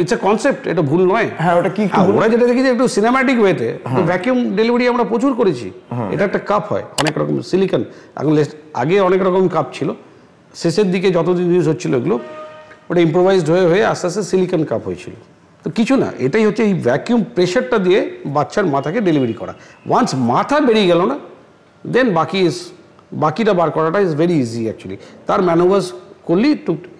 ইটস আ কনসেপ্ট, এটা ভুল নয়। হ্যাঁ, ওটা কি ওরা যেটা দেখি যে একটু সিনেম্যাটিক ওয়েতে ভ্যাকিউম ডেলিভারি আমরা প্রচুর করেছি। এটা একটা কাপ হয়, অনেক রকম সিলিকন, এখন আগে অনেক রকম কাপ ছিল, শেষের দিকে যতদিন ইউজ হচ্ছিল এগুলো, ওটা ইম্প্রোভাইজড হয়ে হয়ে আস্তে আস্তে সিলিকন কাপ হয়েছিল। তো কিছু না, এটাই হচ্ছে এই ভ্যাকিউম প্রেশারটা দিয়ে বাচ্চার মাথাকে ডেলিভারি করা। ওয়ান্স মাথা বেরিয়ে গেল না, দেন বাকিটা বার করাটা ইজ ভেরি ইজি অ্যাকচুয়ালি, তার ম্যানুভার্স করলেই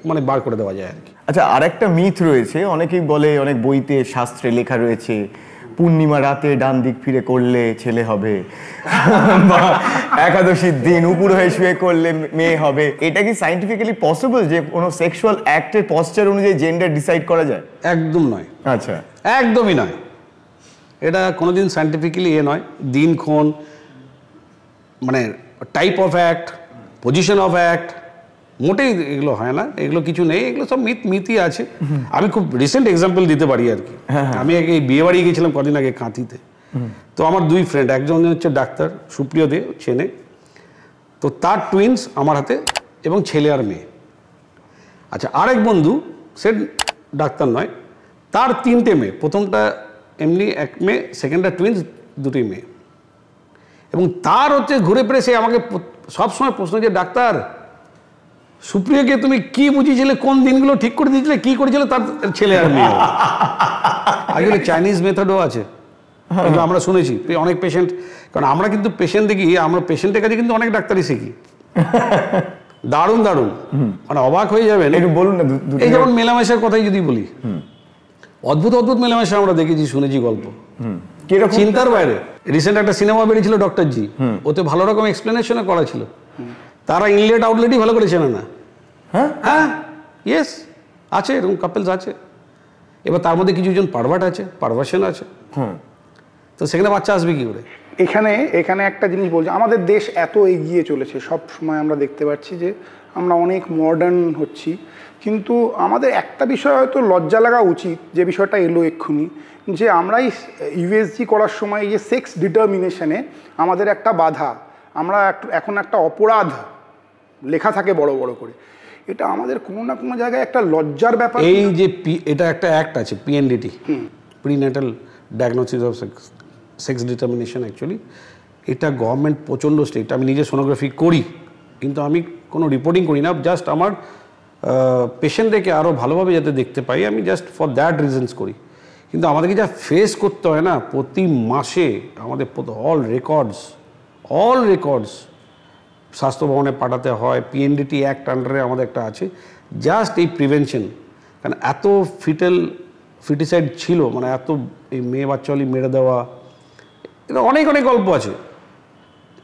মানে বার করে দেওয়া যায় আর কি। আচ্ছা, আর একটা মিথ রয়েছে, অনেকেই বলে, অনেক বইতে শাস্ত্রে লেখা রয়েছে, পূর্ণিমা রাতে ডান দিক ফিরে করলে ছেলে হবে, বা একাদশীর দিন উপর হয়ে শুয়ে করলে মেয়ে হবে। এটা কি সায়েন্টিফিক্যালি পসিবল যে কোনো সেক্সুয়াল অ্যাক্টের পশ্চার অনুযায়ী জেন্ডার ডিসাইড করা যায়? একদম নয়। আচ্ছা, একদমই নয়, এটা কোনোদিন সায়েন্টিফিক্যালি নয়। দিনক্ষণ, মানে type of act, position of act, মোটেই এগুলো হয় না, এগুলো কিছু নেই, এগুলো সব মিথই আছে। আমি খুব রিসেন্ট এক্সাম্পল দিতে পারি আর কি। আমি এই বিয়ে বাড়ি গেছিলাম কদিন আগে কাঁথিতে, তো আমার 2 ফ্রেন্ড, একজন হচ্ছে ডাক্তার সুপ্রিয় দে, চেনে, তো তার টুইন্স আমার হাতে, এবং ছেলে আর মেয়ে। আচ্ছা, আরেক বন্ধু, সে ডাক্তার নয়, তার 3টে মেয়ে, প্রথমটা এমনি 1 মেয়ে, সেকেন্ডটা টুইন্স, 2টি মেয়ে, এবং তার হচ্ছে ঘুরে ফিরে সে আমাকে সবসময় প্রশ্ন, যে ডাক্তার সুপ্রিয়াকে তুমি কি বুঝিয়েছিলে, কোন দিনগুলো ঠিক করে দিয়েছিলে, কি করেছিলে তার ছেলে আর মেয়ে? আসলে চাইনিজ মেথডও আছে, এগুলো আমরা শুনেছি অনেক পেশেন্ট, কারণ আমরা কিন্তু পেশেন্ট দেখি, আমরা পেশেন্টের কাছে কিন্তু অনেক ডাক্তারই শিখি, দারুণ দারুণ, মানে অবাক হয়ে যাবেন। একটু বলুন না। এই যেমন মেলামেশার কথাই যদি বলি, অদ্ভুত অদ্ভুত মেলামেশা আমরা দেখেছি, শুনেছি গল্প, চিন্তার বাইরে। রিসেন্ট একটা সিনেমা বেরিয়েছিল ডক্টর জি, ওতে ভালো রকম এক্সপ্লেনেশন করা ছিল, তারা ইনলেট আউটলেটই ভালো করে চেনে না। হ্যাঁ, ইয়েস, আছে এরকম কাপেলস আছে। এবার তার মধ্যে কিছুজন পারভার্ট আছে, পারভার্সন আছে, তো সেখানে বাচ্চা আসবে কি করে? এখানে একটা জিনিস বলছি, আমাদের দেশ এত এগিয়ে চলেছে, সব সময় আমরা দেখতে পাচ্ছি যে আমরা অনেক মডার্ন হচ্ছি, কিন্তু আমাদের একটা বিষয় হয়তো লজ্জা লাগা উচিত, যে বিষয়টা এলো এক্ষুনি, যে আমরা এই ইউএসজি করার সময় এই যে সেক্স ডিটারমিনেশনে আমাদের একটা বাধা, আমরা এখন একটা অপরাধ লেখা থাকে বড় বড় করে, এটা আমাদের কোনো না কোনো জায়গায় একটা লজ্জার ব্যাপার। এই যে এটা একটা অ্যাক্ট আছে, PNDT, prenatal diagnosis of sex determination, actually এটা গভর্নমেন্ট প্রচণ্ড স্ট্রিক্ট। আমি নিজে সোনোগ্রাফি করি, কিন্তু আমি কোনো রিপোর্টিং করি না, জাস্ট আমার পেশেন্টদেরকে আরও ভালোভাবে যাতে দেখতে পাই, আমি জাস্ট ফর দ্যাট রিজনস করি। কিন্তু আমাদেরকে যা ফেস করতে হয় না প্রতি মাসে, আমাদের অল রেকর্ডস স্বাস্থ্য ভবনে পাঠাতে হয়। পিএনডিটি অ্যাক্ট আন্ডারে আমাদের একটা আছে, জাস্ট এই প্রিভেনশন। কারণ এত ফিটিসাইড ছিল, মানে এত এই মেয়ে বাচ্চাগুলি মেরে দেওয়া, এটা অনেক গল্প আছে।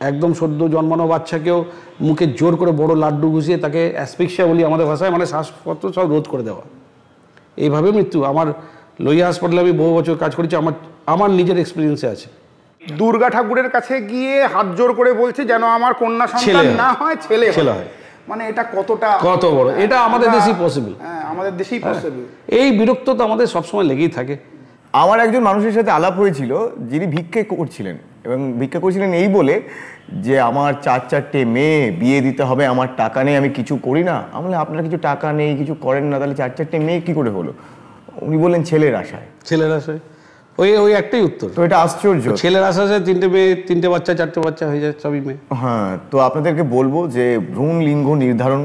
একদম সদ্য জন্মানো বাচ্চাকেও মুখে জোর করে বড় লাড্ডু ঘুষিয়ে তাকে অ্যাসফিক্সিয়া বলি আমাদের ভাষায়, মানে শ্বাসপত্র সব রোধ করে দেওয়া, এইভাবে মৃত্যু। আমার লোহিয়া হাসপাতালে আমি বহু বছর কাজ করেছি, আমার নিজের এক্সপিরিয়েন্সে আছে। দুর্গা ঠাকুরের কাছে গিয়ে হাত জোর করে বলছে যেন আমার কন্যা সন্তান না হয়, ছেলে হয়। মানে এটা কত বড়, এটা আমাদের দেশেই পসিবল। হ্যাঁ, আমাদের দেশেই পসিবল। এই বিরক্ত তো আমাদের সবসময় লেগেই থাকে। আমার একজন মানুষের সাথে আলাপ হয়েছিল যিনি ভিক্ষে করছিলেন, এবং ভিক্ষা করছিলেন এই বলে যে আমার 4-4টে মেয়ে, বিয়ে দিতে হবে, আমার টাকা নেই, আমি কিছু করি না। আমি বললাম আপনার কিছু টাকা নেই, কিছু করেন না, তাহলে 4-4টে মেয়ে কি করে হলো? উনি বললেন ছেলের আশায়। ওই একটাই উত্তর। তো এটা আশ্চর্য, ছেলের আশায় 3টে মেয়ে, 3টে বাচ্চা, 4টে বাচ্চা হয়ে যায়, সবই মেয়ে। হ্যাঁ, তো আপনাদেরকে বলবো যে ভ্রূণ লিঙ্গ নির্ধারণ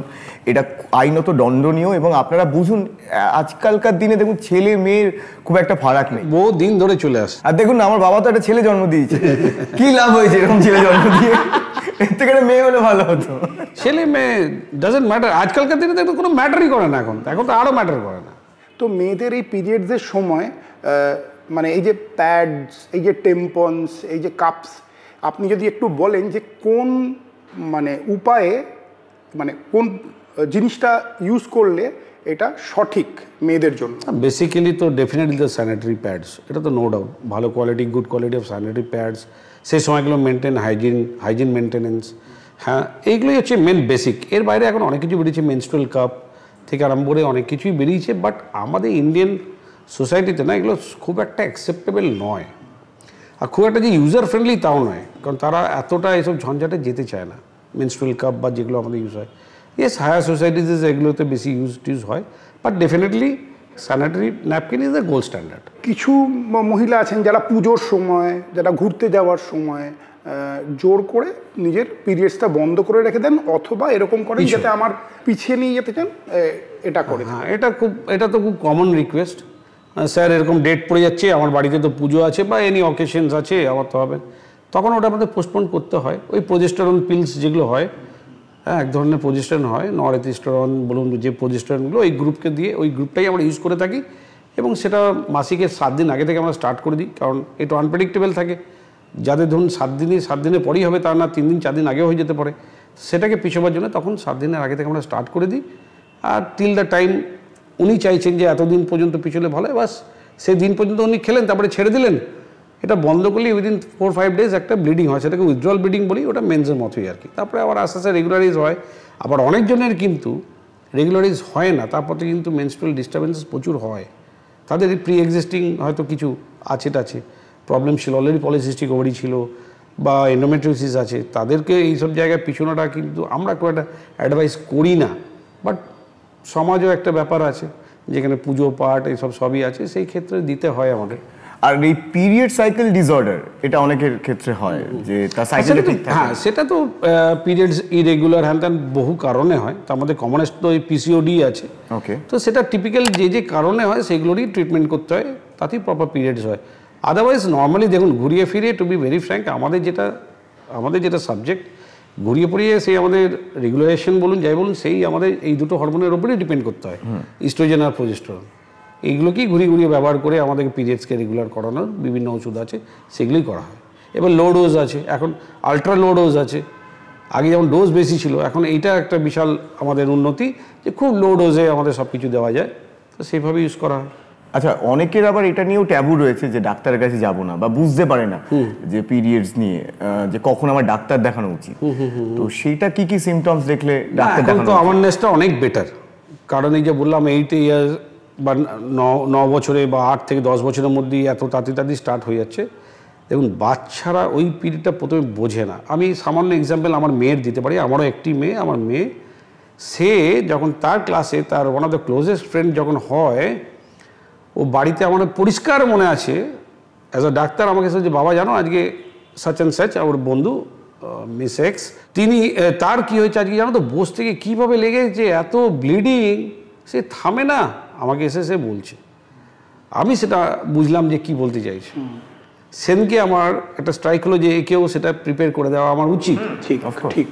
এটা আইনত দণ্ডনীয়, এবং আপনারা বুঝুন আজকালকার দিনে দেখুন ছেলে মেয়ের খুব একটা ফারাক নেই, বহু দিন ধরে চলে আসে। আর দেখুন আমার বাবা তো একটা ছেলে জন্ম দিয়েছে, কি লাভ হয়েছে এরকম ছেলে জন্ম দিয়ে? এর থেকে মেয়ে হলে ভালো হতো। ছেলে মেয়ে ডাজন্ট ম্যাটার, আজকালকার দিনে তো কোনো ম্যাটারই করে না। এখন তো আরও ম্যাটার করে না। তো মেয়েদের এই পিরিয়ডসের সময় মানে এই যে প্যাডস, এই যে টেম্পন্স, এই যে কাপস, আপনি যদি একটু বলেন যে কোন মানে উপায়ে, মানে কোন জিনিসটা ইউজ করলে এটা সঠিক মেয়েদের জন্য? বেসিক্যালি তো ডেফিনেটলি দ্য স্যানিটারি প্যাডস, এটা তো নো ডাউট। ভালো quality, good quality of sanitary pads, সেই সময়গুলো মেনটেন, হাইজিন মেনটেনেন্স, হ্যাঁ, এইগুলোই হচ্ছে মেন বেসিক। এর বাইরে এখন অনেক কিছু বেরিয়েছে, মেনস্ট্রুয়াল কাপ থেকে আরম্ভ করে অনেক কিছুই বেরিয়েছে, বাট আমাদের ইন্ডিয়ান সোসাইটিতে না এগুলো খুব একটা অ্যাকসেপ্টেবল নয়, আর খুব একটা যে ইউজার ফ্রেন্ডলি তাও নয়, কারণ তারা এতটা এইসব ঝঞ্ঝাটে যেতে চায় না। মেনস্ট্রুয়াল কাপ বা যেগুলো আমাদের ইউজ হয়, ইয়েস হায়ার সোসাইটিজে এগুলোতে বেশি ইউজ হয়, but definitely sanitary napkin is the gold standard. কিছু মহিলা আছেন যারা পুজোর সময়, যারা ঘুরতে যাওয়ার সময় জোর করে নিজের পিরিয়ডসটা বন্ধ করে রেখে দেন, অথবা এরকম করেন যাতে আমার পিছিয়ে নিয়ে যেতে চান, এটা করে। হ্যাঁ, এটা তো খুব কমন রিকোয়েস্ট, স্যার এরকম ডেট পড়ে যাচ্ছে, আমার বাড়িতে তো পুজো আছে বা এনি অকেশনস আছে, আমার তো হবে, তখন ওটা আমাদের পোস্টপোন করতে হয়। ওই প্রোজেস্টেরন পিলস যেগুলো হয়, হ্যাঁ, এক ধরনের প্রোজেস্টেরন হয়, নরএথিস্টেরন বলুন, যে প্রোজেস্টেরনগুলো ওই গ্রুপকে দিয়ে, ওই গ্রুপটাই আমরা ইউজ করে থাকি, এবং সেটা মাসিকের 7 দিন আগে থেকে আমরা স্টার্ট করে দিই, কারণ একটু আনপ্রেডিক্টেবল থাকে। যাদের ধরুন 7 দিনের পরেই হবে, তার না 3 দিন 4 দিন আগেও হয়ে যেতে পারে, সেটাকে পিছোবার জন্য তখন 7 দিনের আগে থেকে আমরা স্টার্ট করে দিই। আর টিল দ্য টাইম উনি চাইছেন যে এতদিন পর্যন্ত পিছলে ভালো হয়, বাস সেই দিন পর্যন্ত উনি খেলেন, তারপরে ছেড়ে দিলেন। এটা বন্ধ করলে উইদিন 4-5 ডেজ একটা ব্লিডিং হয়, সেটাকে উইথড্রল ব্লিডিং বলি, ওটা মেন্সের মতোই আর কি। তারপরে আবার আস্তে আস্তে রেগুলারাইজ হয়। আবার অনেকজনের কিন্তু রেগুলারাইজ হয় না, তারপরে কিন্তু মেনস্ট্রুয়াল ডিস্টারবেন্সেস প্রচুর হয়। তাদের প্রি এক্সিস্টিং হয়তো কিছু আছে প্রবলেম ছিল, অলরেডি পলিসিস্টিক ওভারি ছিল বা এন্ডোমেট্রিওসিস আছে, তাদেরকে এইসব জায়গায় পিছনোটা কিন্তু আমরা খুব একটা অ্যাডভাইস করি না। বাট সমাজও একটা ব্যাপার আছে, যেখানে পুজো পাঠ এইসব সবই আছে, সেই ক্ষেত্রে দিতে হয় আমাদের। আর এই পিরিয়ড সাইকেল ডিসঅর্ডার, এটা অনেকের ক্ষেত্রে হয় যে তার সাইকেলটা ঠিক থাকে। হ্যাঁ, সেটা তো পিরিয়ডস ইরেগুলার হ্যান ত্যান বহু কারণে হয়, তার মধ্যে কমনেস্ট তো এই পিসিওডি আছে। ওকে, তো সেটা টিপিক্যাল যে কারণে হয় সেগুলোরই ট্রিটমেন্ট করতে হয়, তাতেই প্রপার পিরিয়ডস হয়। আদারওয়াইজ নর্মালি দেখুন, ঘুরিয়ে ফিরিয়ে, টু বি ভেরি ফ্র্যাঙ্ক, আমাদের যেটা সাবজেক্ট, ঘুরিয়ে পড়িয়ে সেই আমাদের রেগুলারেশন বলুন, যাই বলুন, সেই আমাদের এই দুটো হরমোনের ওপরেই ডিপেন্ড করতে হয়, ইস্ট্রোজেন আর প্রোজেস্টেরন। এইগুলোকেই ঘুরিয়ে ব্যবহার করে আমাদের পিরিয়ডসকে রেগুলার করানোর বিভিন্ন ওষুধ আছে, সেগুলোই করা হয়। এবার লো ডোজ আছে, এখন আলট্রা লো ডোজ আছে। আগে যেমন ডোজ বেশি ছিল, এখন এইটা একটা বিশাল আমাদের উন্নতি যে খুব লো ডোজে আমাদের সব কিছু দেওয়া যায়, তো সেইভাবে ইউজ করা হয়। আচ্ছা, অনেকের আবার এটা নিয়েও ট্যাবু রয়েছে যে ডাক্তারের কাছে যাব না, বা বুঝতে পারে না যে পিরিয়ডস নিয়ে যে কখন আমার ডাক্তার দেখানো উচিত। তো সেইটা কি সিমটমস দেখলে ডাক্তার দেখানো? তো অ্যাওয়ারনেসটা অনেক বেটার, কারণ এই যে বললাম 8 ইয়ার বা 9 বছরে বা 8 থেকে 10 বছরের মধ্যেই এত তাড়াতাড়ি স্টার্ট হয়ে যাচ্ছে। দেখুন, বাচ্চারা ওই পিরিয়ডটা প্রথমে বোঝে না। আমি সামান্য এক্সাম্পল আমার মেয়ের দিতে পারি। আমারও একটি মেয়ে, আমার মেয়ে, সে যখন তার ক্লাসে তার one of the closest friend যখন হয়, ও বাড়িতে আমার পরিষ্কার মনে আছে, অ্যাজ আ ডাক্তার আমাকে এসে যে, বাবা জানো আজকে সাচ অ্যান্ড সাচ, ওর বন্ধু মিস এক্স, তিনি, তার কী হয়েছে আজকে জানো তো, বস থেকে কীভাবে লেগেছে, এত ব্লিডিং, সে থামে না, আমাকে এসে সে বলছে। আমি সেটা বুঝলাম যে কি বলতে চাইছে। সেনকে আমার একটা স্ট্রাইক হলো যে একেও সেটা প্রিপেয়ার করে দেওয়া আমার উচিত। ঠিক ঠিক।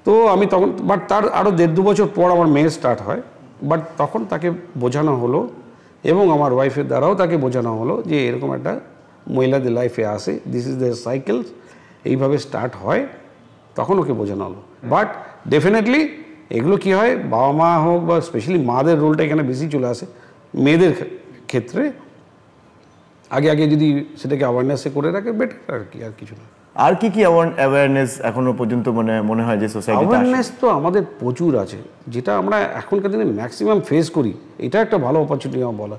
তো আমি তখন, বাট তার আরও 1.5-2 বছর পর আমার মেয়ের স্টার্ট হয়, বাট তখন তাকে বোঝানো হলো এবং আমার ওয়াইফের দ্বারাও তাকে বোঝানো হলো যে এরকম একটা মহিলাদের লাইফে আসে, দিস ইজ দ্য সাইকেল, এইভাবে স্টার্ট হয়, তখন ওকে বোঝানো হলো। বাট ডেফিনেটলি এগুলো কি হয়, বাবা মা হোক বা স্পেশালি মাদের রোলটা এখানে বেশি চলে আসে মেয়েদের ক্ষেত্রে। আগে আগে যদি সেটাকে অ্যাওয়ারনেসে করে রাখে বেটার আর কি, আর কিছু না। আর কি কি অ্যাওয়ারনেস এখনো পর্যন্ত মনে হয় যে সোসাইটিতে অ্যাওয়ারনেস তো আমাদের প্রচুর আছে, যেটা আমরা এখনকার দিনে ম্যাক্সিমাম ফেস করি। এটা একটা ভালো অপরচুনিটি আমার বলা।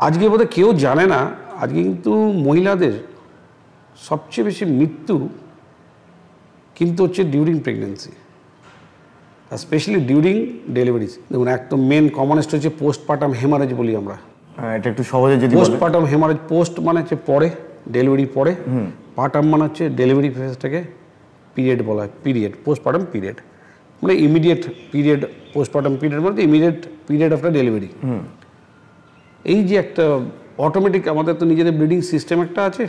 আজকে বোধহয় কেউ জানে না, আজকে কিন্তু মহিলাদের সবচেয়ে বেশি মৃত্যু কিন্তু হচ্ছে ডিউরিং প্রেগনেন্সি, আর স্পেশালি ডিউরিং ডেলিভারিজ। দেখুন, একদম মেন কমনেস্ট হচ্ছে পোস্টপার্টাম হেমারেজ বলি আমরা। এটা একটু সহজে যদি পোস্টপার্টাম হেমারেজ, পোস্ট মানে হচ্ছে পরে, ডেলিভারি পরে, পার্টাম মানে হচ্ছে ডেলিভারি ফেজটাকে পিরিয়ড বলা হয়, পিরিয়ড, পোস্টপার্টাম পিরিয়ড মানে ইমিডিয়েট পিরিয়ড, পোস্টপার্টাম পিরিয়ড মানে ইমিডিয়েট পিরিয়ড আফটার ডেলিভারি। এই যে একটা অটোমেটিক আমাদের তো নিজেদের ব্লিডিং সিস্টেম একটা আছে,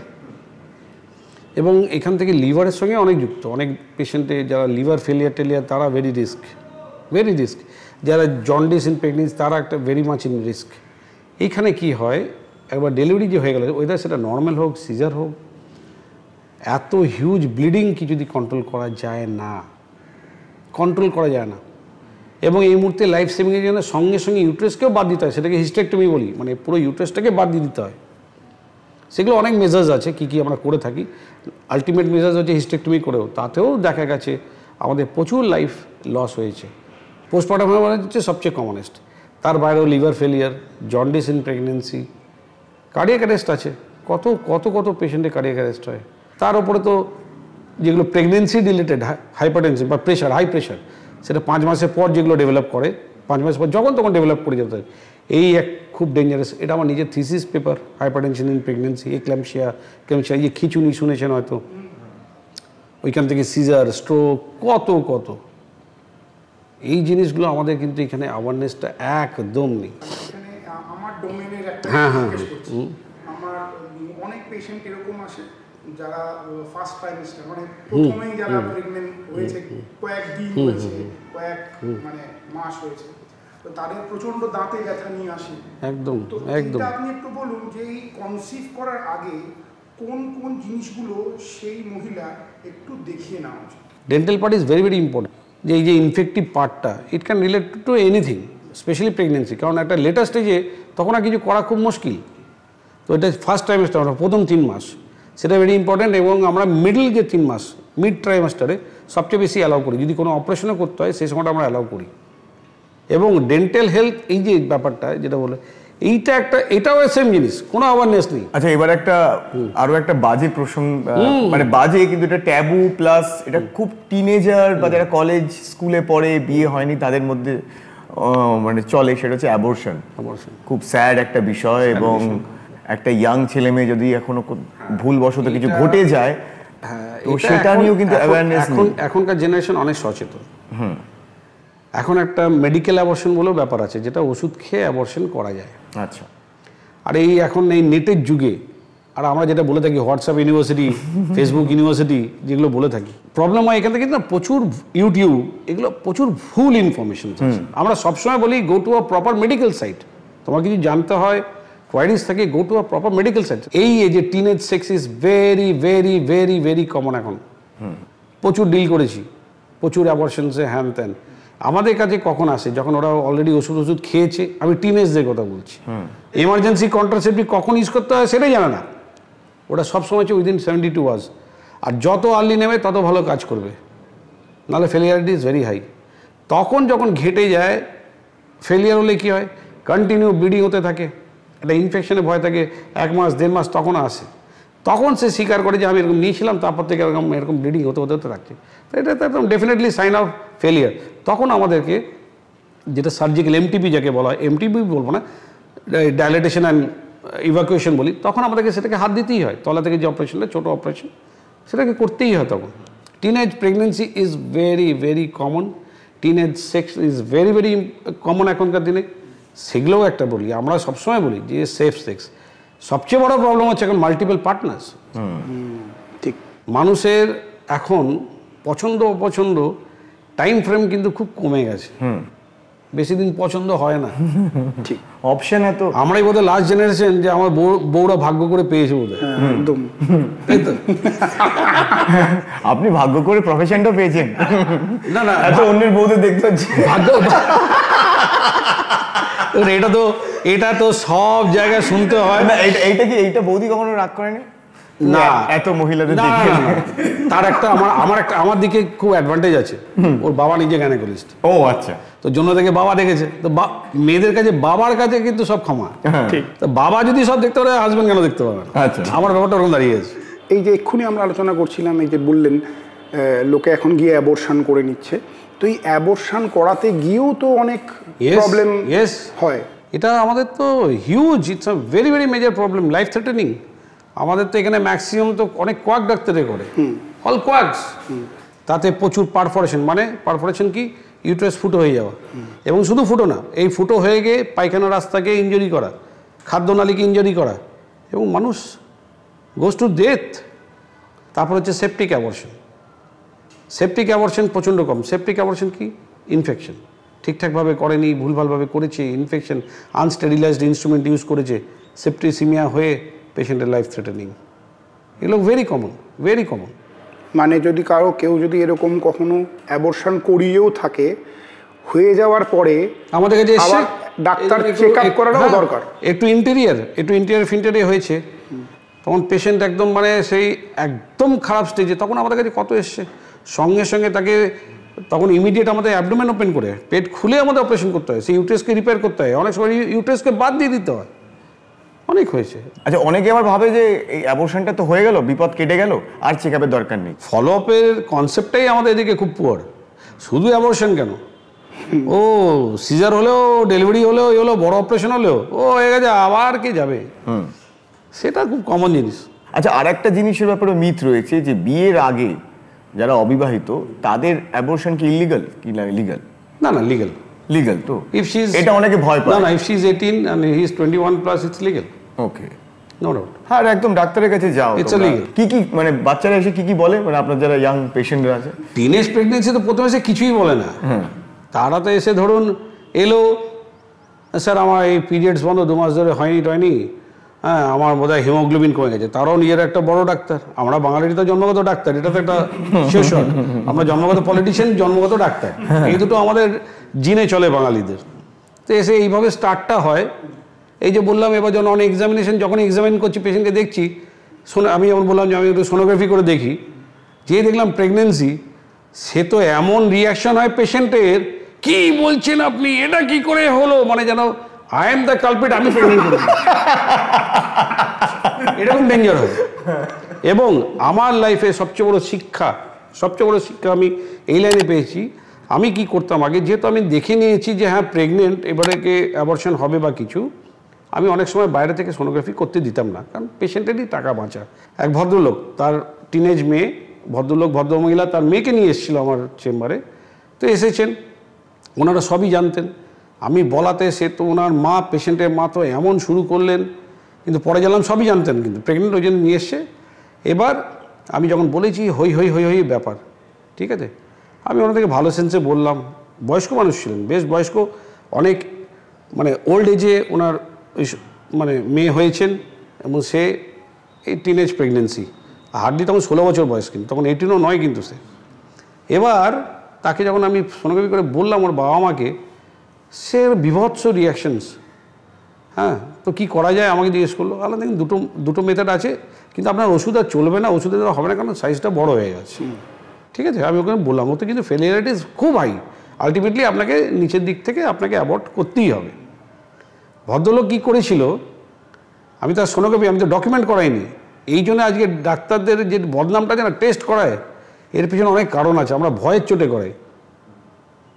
এবং এখান থেকে লিভারের সঙ্গে অনেক যুক্ত। অনেক পেশেন্টে যারা লিভার ফেলিয়ার তারা ভেরি রিস্ক। যারা জন্ডিস ইন প্রেগনেন্সি তারা একটা ভেরি মাচ ইন রিস্ক। এইখানে কি হয়, একবার ডেলিভারি যে হয়ে গেলে, ওইটা সেটা নর্মাল হোক সিজার হোক, এত হিউজ ব্লিডিং কি যদি কন্ট্রোল করা যায় না, এবং এই মুহূর্তে লাইফ সেভিংয়ের জন্য সঙ্গে সঙ্গে ইউট্রাসকেও বাদ দিতে হয়, সেটাকে হিস্টেক্টমি বলি, মানে পুরো ইউট্রাসটাকে বাদ দিয়ে দিতে হয়। সেগুলো অনেক মেজার্স আছে কী আমরা করে থাকি। আলটিমেট মেজার্স হচ্ছে হিস্টেক্টমি করেও, তাতেও দেখা গেছে আমাদের প্রচুর লাইফ লস হয়েছে। পোস্টপার্টাম হেমারেজ হচ্ছে সবচেয়ে কমনেস্ট, তার বাইরেও liver failure, jaundice in pregnancy, cardiac arrest আছে, কত পেশেন্টে কার্ডিয়াক অ্যারেস্ট হয়। তার উপরে তো যেগুলো প্রেগনেন্সি রিলেটেড হাইপারটেনশন বা প্রেশার, হাই প্রেশার, সেটা 5 মাসের পর যেগুলো ডেভেলপ করে, 5 মাস পর যখন তখন ডেভেলপ করে যেতে হয়, এই এক খুব ডেঞ্জারাস। এটা আমার নিজের thesis paper, hypertension in pregnancy, eclampsia, এই খিচুনি শুনেছেন হয়তো, ওইখান থেকে সিজার, স্ট্রোক, কত এই জিনিসগুলো আমাদের কিন্তু এখানে অ্যাওয়ারনেসটা একদম নেই। আমার ডোমেনের একটা আমার অনেক পেশেন্ট এরকম আসে যারা ফার্স্ট ট্রাইমেস্টার মানে প্রথমেই যারা প্রেগনেন্ট হয়েছে, কয়েকদিন হয়েছে, কয়েক মানে মাস হয়েছে, তো তাদের প্রচন্ড দাঁতে ব্যথা নিয়ে আসে। একদম। আপনি একটু বলুন যে এই কনসিভ করার আগে কোন কোন জিনিসগুলো সেই মহিলা একটু দেখিয়ে নেওয়া উচিত? Dental part is very important. যে এই যে ইনফেক্টিভ পার্টটা, it can relate two anything, specially pregnancy, কারণ একটা লেটার স্টেজে তখন আর কিছু করা খুব মুশকিল। তো এটা ফার্স্ট ট্রাইমেস্টার, আমরা প্রথম 3 মাস, সেটা ভেরি ইম্পর্টেন্ট। এবং আমরা মিডল যে 3 মাস, মিড ট্রাইমেস্টারে সবচেয়ে বেশি অ্যালাউ করি। যদি কোনো অপারেশনও করতে হয় সেই সময়টা আমরা অ্যালাউ করি। এবং ডেন্টাল হেলথ এই যে ব্যাপারটা যেটা বলে, এটাও সেম জিনিস, কোনো অ্যাওয়ারনেস নেই। আচ্ছা, এবার আরো একটা বাজে প্রসঙ্গ, মানে বাজে কিন্তু এটা ট্যাবু প্লাস, এটা খুব টিনেজার বা যারা কলেজ স্কুলে পড়ে, বিয়ে হয়নি তাদের মধ্যে মানে চলে, সেটা হচ্ছে অ্যাবর্শন। খুব স্যাড একটা বিষয়, এবং একটা ইয়াং ছেলে মেয়ে যদি এখনো ভুলবশত কিছু ঘটে যায়, তো সেটা নিয়েও কিন্তু অ্যাওয়ারনেস নেই। এখনকার জেনারেশন অনেক সচেতন। এখন একটা মেডিকেল অ্যাবর্শন বলেও ব্যাপার আছে, যেটা ওষুধ খেয়ে অ্যাবর্শন করা যায়। আচ্ছা। আর এখন এই নেটের যুগে, আর আমরা যেটা বলে থাকি হোয়াটসঅ্যাপ ইউনিভার্সিটি, ফেসবুক ইউনিভার্সিটি যেগুলো বলে থাকি, প্রবলেম হয় এখান থেকে না, প্রচুর ইউটিউব এগুলো প্রচুর ভুল ইনফরমেশন। আমরা সবসময় বলি go to a proper medical site, তোমার কিছু জানতে হয়, কোয়ারিজ থাকে, go to a proper medical site. এই যে teenage sex is very common এখন। প্রচুর ডিল করেছি, প্রচুর অ্যাবর্শনসে হ্যান ত্যান। আমাদের কাছে কখন আসে? যখন ওরা অলরেডি ওষুধ খেয়েছে। আমি টিনেজদের কথা বলছি। এমার্জেন্সি কন্ট্রাসেপটিভ কখন ইউজ করতে হয় সেটাই জানে না। ওটা সবসময় হচ্ছে উইদিন 72 আওয়ার্স। আর যত আর্লি নেবে তত ভালো কাজ করবে, নাহলে ফেলিয়ারিটি ইজ ভেরি হাই। তখন যখন ঘেটে যায়, ফেলিয়ার হলে কী হয়, কন্টিনিউ ব্লিডিং হতে থাকে, একটা ইনফেকশনে ভয় থাকে, 1 মাস 1.5 মাস তখন আসে। তখন সে স্বীকার করে যে আমি এরকম নিয়েছিলাম, তারপর থেকে এরকম ব্লিডিং হতে থাকছে। তো এটা তো একদম ডেফিনেটলি সাইন অফ ফেলিয়ার। তখন আমাদেরকে যেটা সার্জিক্যাল এমটিপি যাকে বলা হয়, এমটিপি বলবো না, ডাইলেটেশন অ্যান্ড ইভাকুয়েশন বলি, তখন আমাদেরকে সেটাকে হাত দিতেই হয়। তলা থেকে যে অপারেশনটা, ছোটো অপারেশন, সেটাকে করতেই হয় তখন। Teenage pregnancy is very common, teenage sex is very common এখনকার দিনে, সেগুলোও একটা বলি, আমরা সবসময় বলি যে সেফ সেক্স। সবচেয়ে বড় প্রবলেম হচ্ছে এখন মাল্টিপল পার্টনার্স। ঠিক। মানুষের এখন পছন্দ অপছন্দ টাইম ফ্রেম কিন্তু খুব কমে গেছে, বেশি দিন পছন্দ হয় না। ঠিক, অপশন এত। আমরাই বোধহয় লাস্ট জেনারেশন যে আমার বউরা ভাগ্য করে পেয়েছে বোধহয়। একদম। তাই তো? আপনি ভাগ্য করে প্রফেশনটা পেয়েছেন। না না, এত অন্যের বউদের দেখতে হচ্ছে। ভাগ্য এটা তো সব জায়গায় শুনতে হয় না, এইটা বৌদি কখনো রাগ করেনি? না, এত মহিলাদের না, দেখে। না, না, তার একটা আমার দিকে খুব অ্যাডভান্টেজ আছে। ওর বাবা নিজে গাইনোকোলজিস্ট। ও আচ্ছা। তো জন্য থেকে বাবা দেখেছে, তো মেয়েদের কাছে বাবার কাছে কিন্তু সব ক্ষমা। ঠিক। তো বাবা যদি সব দেখতে পারে, হাজবেন্ড কেন দেখতে পারে না? আচ্ছা। আমার ব্যাপারটা ওরকম দাঁড়িয়ে আছে। এই যে এক্ষুনি আমরা আলোচনা করছিলাম, এই যে বললেন লোকে এখন গিয়ে অ্যাবর্শন করে নিচ্ছে, তো এই অ্যাবর্শন করাতে গিয়েও তো অনেক প্রবলেম হয়। এটা আমাদের তো huge, it's a very very major problem, life threatening. আমাদের তো এখানে ম্যাক্সিমাম তো অনেক কোয়াক ডাক্তারে করে, অল কোয়াকস। তাতে প্রচুর পারফোরেশন, মানে পারফোরেশন কি, ইউট্রাস ফুটো হয়ে যাওয়া, এবং শুধু ফুটো না, এই ফুটো হয়ে গিয়ে পায়খানা রাস্তাকে ইনজুরি করা, খাদ্যনালীকে ইনজুরি করা, এবং মানুষ গোজ টু ডেথ। তারপর হচ্ছে সেপটিক অ্যাবর্শন। সেপটিক অ্যাবর্শন প্রচণ্ড কম। সেপটিক অ্যাবর্শন কি, ইনফেকশন, ঠিকঠাকভাবে করেনি, ভুলভালভাবে করেছে, ইনফেকশন, আনস্টেরিলাইজড ইনস্ট্রুমেন্ট ইউজ করেছে, সেপ্টিসিমিয়া হয়ে পেশেন্টের লাইফ থ্রেটেনিং। এগুলো ভেরি কমন, ভেরি কমন। মানে যদি কেউ যদি এরকম কখনো অ্যাবর্শন করিয়েও থাকে, হয়ে যাওয়ার পরে আমাদের কাছে এসে ডাক্তার চেক আপ করাটাও দরকার। একটু ইন্টেরিয়ার ফিন্টেরিয়ার হয়েছে, তখন পেশেন্ট একদম মানে সেই একদম খারাপ স্টেজে, তখন আমাদের কাছে কত এসছে, সঙ্গে সঙ্গে তাকে তখন ইমিডিয়েট আমাদের অ্যাবডোমেন ওপেন করে পেট খুলে আমাদের অপারেশন করতে হয়, সেই ইউট্রাসকে রিপেয়ার করতে হয়, অনেক সময় ইউট্রাসকে বাদ দিয়ে দিতে হয়, অনেক হয়েছে। আচ্ছা, অনেকে আবার ভাবে যে এই অ্যাবর্শনটা তো হয়ে গেল, বিপদ কেটে গেল, আর চেক আপের দরকার নেই। ফলো আপের কনসেপ্টটাই আমাদের এদিকে খুব পুয়ার। শুধু অ্যাবর্শন কেন, ও সিজার হলেও, ডেলিভারি হলেও, এ হলো বড় অপারেশন হলেও, ও হয়ে গেছে আবার কে যাবে, সেটা খুব কমন জিনিস। আচ্ছা, আর একটা জিনিসের ব্যাপারে মিথ রয়েছে যে বিয়ের আগে যারা অবিবাহিত তাদের অ্যাবর্শন কি ইলিগাল কি লিগাল? না না, লিগাল। লিগাল তো? ইফ শি ইজ, এটা অনেকে ভয় পায়। না না, if she is 18 and he is 21 plus, it's legal. Okay, no doubt. হ্যাঁ, একদম ডাক্তারের কাছে যাও। It's illegal. কি মানে বাচ্চারা এসে কি বলে, মানে আপনার যারা ইয়াং পেশেন্টরা আছে? টিনেজ প্রেগনেন্সি তো প্রথমে সে কিছুই বলে না। তারা তো এসে ধরুন এলো, স্যার আমার এই পিরিয়ডস বন্ধ, 2 মাস ধরে হয়নি, হ্যাঁ আমার বোধহয় হিমোগ্লোবিন কমে গেছে। তারাও নিজের একটা বড় ডাক্তার। আমরা বাঙালির তো জন্মগত ডাক্তার, এটা তো একটা শেষ। আমরা জন্মগত পলিটিশিয়ান, জন্মগত ডাক্তার, এই দুটো আমাদের জিনে চলে বাঙালিদের। তো এসে এইভাবে স্টার্টটা হয়। এই যে বললাম, এবার যখন অনেক এক্সামিনেশন, যখন এক্সামিন করছি পেশেন্টকে দেখছি, আমি যেমন বললাম যে আমি একটু সোনোগ্রাফি করে দেখি, যে দেখলাম প্রেগনেন্সি, সে তো এমন রিয়াকশন হয় পেশেন্টের, কি বলছেন আপনি, এটা কি করে হলো, মানে যেন আই এম দ্য কালপিট, আমি প্রেগনেন্ট করেছি, এরকম ডেঞ্জার হয়। এবং আমার লাইফে সবচেয়ে বড় শিক্ষা আমি এই লাইনে পেয়েছি। আমি কি করতাম আগে, যেহেতু আমি দেখে নিয়েছি যে হ্যাঁ প্রেগনেন্ট, এবারে কে অ্যাবর্শন হবে বা কিছু, আমি অনেক সময় বাইরে থেকে সোনোগ্রাফি করতে দিতাম না, কারণ পেশেন্টেরই টাকা বাঁচা। এক ভদ্রলোক, তার টিনেজ মেয়ে, ভদ্রমহিলা তার মেয়েকে নিয়ে এসেছিল আমার চেম্বারে। তো এসেছেন, ওনারা সবই জানতেন। আমি বলাতে সে তো ওনার মা, পেশেন্টের মা তো এমন শুরু করলেন, কিন্তু পরে জানলাম সবই জানতেন, কিন্তু প্রেগনেন্ট ওই জন্য নিয়ে এসছে। এবার আমি যখন বলেছি হই ব্যাপার, ঠিক আছে, আমি ওনাদেরকে ভালো সেন্সে বললাম, বয়স্ক মানুষ ছিলেন, বেশ বয়স্ক, অনেক মানে ওল্ড এজে ওনার মানে মেয়ে হয়েছেন, এবং সে এই টিনেজ প্রেগনেন্সি, হার্ডলি তখন 16 বছর বয়স, কিন্তু তখন 18ও নয় কিন্তু সে। এবার তাকে যখন আমি সোনোগ্রাফি করে বললাম ওর বাবা মাকে, সে বিভৎস রিয়াকশনস। হ্যাঁ, তো কী করা যায় আমাকে জিজ্ঞেস করলো। আলাদা দেখুন, দুটো মেথড আছে, কিন্তু আপনার ওষুধ আর চলবে না, ওষুধে দেওয়া হবে না, কারণ সাইজটা বড় হয়ে গেছে, ঠিক আছে। আমি ওকে বললাম, ওতে কিন্তু ফেলিয়ারিটি খুব হাই, আলটিমেটলি আপনাকে নিচের দিক থেকে আপনাকে অ্যাবর্ট করতেই হবে। ভদ্রলোক কী করেছিল, আমি তার সোনোগ্রাফি, আমি তো ডকুমেন্ট করাইনি, এই জন্য আজকে ডাক্তারদের যে বদনামটা যেন টেস্ট করায়, এর পিছনে অনেক কারণ আছে, আমরা ভয়ের চোটে করাই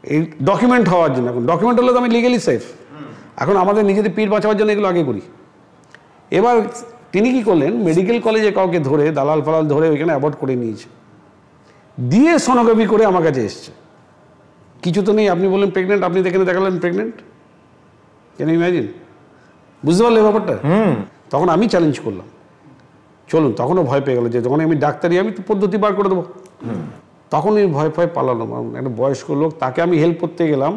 এই ডকুমেন্ট হওয়ার জন্য। এখন ডকুমেন্ট হলে তো আমি লিগালি সেফ, এখন আমাদের নিজেদের পিঠ বাঁচাবার জন্য এগুলো আগে করি। এবার তিনি কি করলেন, মেডিকেল কলেজে কাউকে ধরে, দালাল ফালাল ধরে ওইখানে অ্যাবর্ট করে নিয়েছে, দিয়ে সোনোগ্রাফি করে আমার কাছে এসছে। কিছু তো নেই, আপনি বললেন প্রেগনেন্ট, আপনি দেখে দেখালেন প্রেগনেন্ট, ক্যান ইউ ইমাজিন? বুঝতে পারলে ব্যাপারটা? তখন আমি চ্যালেঞ্জ করলাম, চলুন। তখনও ভয় পেয়ে গেল যে যখন আমি ডাক্তারি, আমি তো পদ্ধতি বার করে দেবো। তখন ওই ভয় পালানো, একটা বয়স্ক লোক, তাকে আমি হেল্প করতে গেলাম,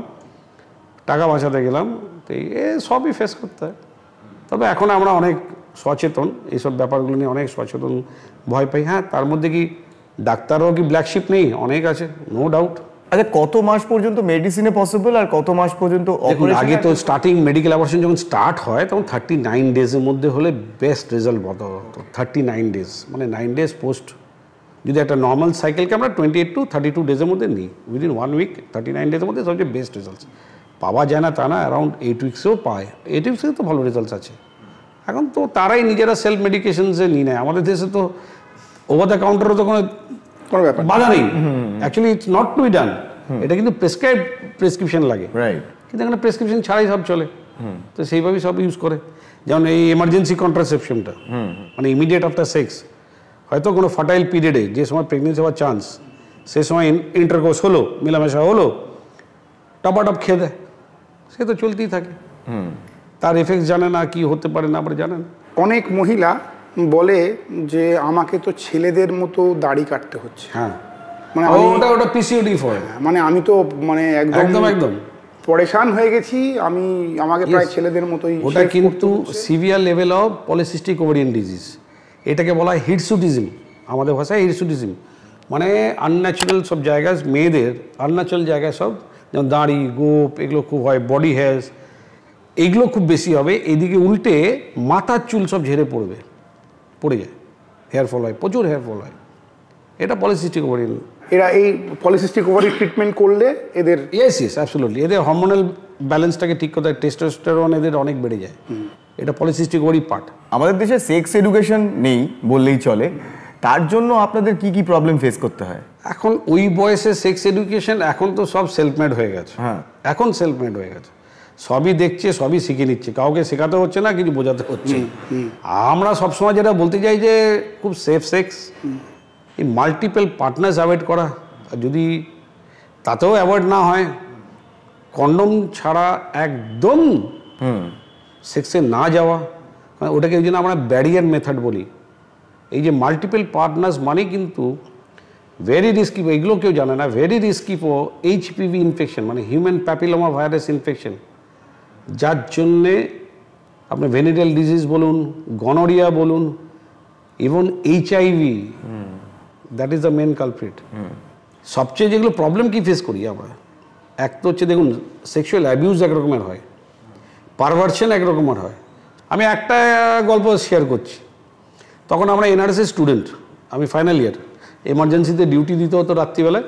টাকা বাঁচাতে গেলাম, তো এ সবই ফেস করতে হয়। তবে এখন আমরা অনেক সচেতন, এইসব ব্যাপারগুলো নিয়ে অনেক সচেতন, ভয় পাই। হ্যাঁ, তার মধ্যে কি ডাক্তারও কি ব্ল্যাকশিপ নেই? অনেক আছে, নো ডাউট। আচ্ছা, কত মাস পর্যন্ত মেডিসিনে পসিবল আর কত মাস পর্যন্ত অপারেশন? আগে তো স্টার্টিং মেডিকেল অপারেশন যখন স্টার্ট হয় তখন 39 ডেজের মধ্যে হলে বেস্ট রেজাল্ট বলা হতো। 39 ডেজ মানে 9 ডেজ পোস্ট। যদি একটা নর্মাল সাইকেলকে আমরা 28 to 32 ডেজের মধ্যে নিই, উইদিন 1 উইক 39 ডেজের মধ্যে সবচেয়ে বেস্ট রেজাল্টস পাওয়া যায় না তা না, অ্যারাউন্ড 8 উইক্সেও পায়। 8 উইক্সেও তো ভালো রেজাল্টস আছে। এখন তো তারাই নিজেরা সেলফ মেডিকেশনসে নিয়ে নেয়। আমাদের দেশে তো ওভার দ্য কাউন্টারও তো কোনো ব্যাপার বাধা নেই। Actually it's not to be done. এটা কিন্তু প্রেসক্রিপশন লাগে, কিন্তু এখানে প্রেসক্রিপশন ছাড়াই সব চলে। তো সেইভাবেই সব ইউজ করে। যেমন এই এমার্জেন্সি কন্ট্রাসেপশনটা, মানে ইমিডিয়েট আফটার সেক্স, হয়তো কোনো ফার্টাইল পিরিয়ডে যে সময় প্রেগনেন্সি হওয়ার চান্স, সে সময় ইন্টারকোর্স হলো, মেলামেশা হলো, টপাটপ খেয়ে দেয়, সে তো চলতেই থাকে। তার এফেক্ট জানে না, কি হতে পারে না আবার জানেন। অনেক মহিলা বলে যে আমাকে তো ছেলেদের মতো দাড়ি কাটতে হচ্ছে। হ্যাঁ, মানে ওটা পিসিওডি হয়। মানে আমি তো মানে একদম পরেশান হয়ে গেছি, আমাকে প্রায় ছেলেদের মতোই। ওটা কিন্তু severe level of polycystic ovarian disease. এটাকে বলা হয় হিটসুটিজম, আমাদের ভাষায় হিটসুটিজম। মানে আনন্যাচারাল সব জায়গায় মেয়েদের, আনন্যাচারাল জায়গায় সব, যেমন দাড়ি, গোপ, এগুলো খুব হয়, বডি হেয়ার্স এইগুলো খুব বেশি হবে। এদিকে উল্টে মাথার চুল সব ঝেড়ে পড়ে যায়, হেয়ার ফল হয়, প্রচুর হেয়ার ফল হয়। এটা পলিসিস্টিক ওভারিয়ান। এরা এই পলিসিস্টিক ওভারি ট্রিটমেন্ট করলে এদের ইয়েস অ্যাবসলিউটলি, এদের হরমোনাল ব্যালেন্সটাকে ঠিক করতে হয়, টেস্টোস্টেরন এদের অনেক বেড়ে যায়। এটা পলিসিস্টিক ওভারি পার্ট। আমাদের দেশে সেক্স এডুকেশন নেই বললেই চলে, তার জন্য আপনাদের কি কি প্রবলেম ফেস করতে হয়? এখন ওই বয়সে সেক্স এডুকেশন, এখন তো সব সেলফ মেড হয়ে গেছে। হ্যাঁ, এখন সেলফ মেড হয়ে গেছে, সবই দেখছে, সবই শিখে নিচ্ছে, কাউকে শেখাতে হচ্ছে না, কিছু বোঝাতে হচ্ছে। আমরা সবসময় যেটা বলতে চাই যে খুব সেফ সেক্স, এই মাল্টিপল পার্টনার্স অ্যাভয়েড করা, যদি তাতেও অ্যাভয়েড না হয়, কন্ডম ছাড়া একদম সেক্সে না যাওয়া, ওটাকে ওই জন্য আমরা ব্যারিয়ার মেথড বলি। এই যে মাল্টিপল পার্টনার্স মানে কিন্তু ভেরি রিস্কি, এগুলো কেউ জানে না, very risky for HPV infection, মানে হিউম্যান প্যাপিলোমা ভাইরাস ইনফেকশন, যার জন্যে আপনি ভেনিটাল ডিজিজ বলুন, গনোরিয়া বলুন, even HIV, that is the main culprit. সবচেয়ে যেগুলো প্রবলেম কি ফেস করি আমরা, এক তো হচ্ছে দেখুন সেক্সুয়াল অ্যাবিউজ এক রকমের হয়, পারভার্সন এক রকমের হয়। আমি একটা গল্প শেয়ার করছি। তখন আমরা NRS স্টুডেন্ট, আমি ফাইনাল ইয়ার, এমার্জেন্সিতে ডিউটি দিতে হতো রাত্রিবেলায়।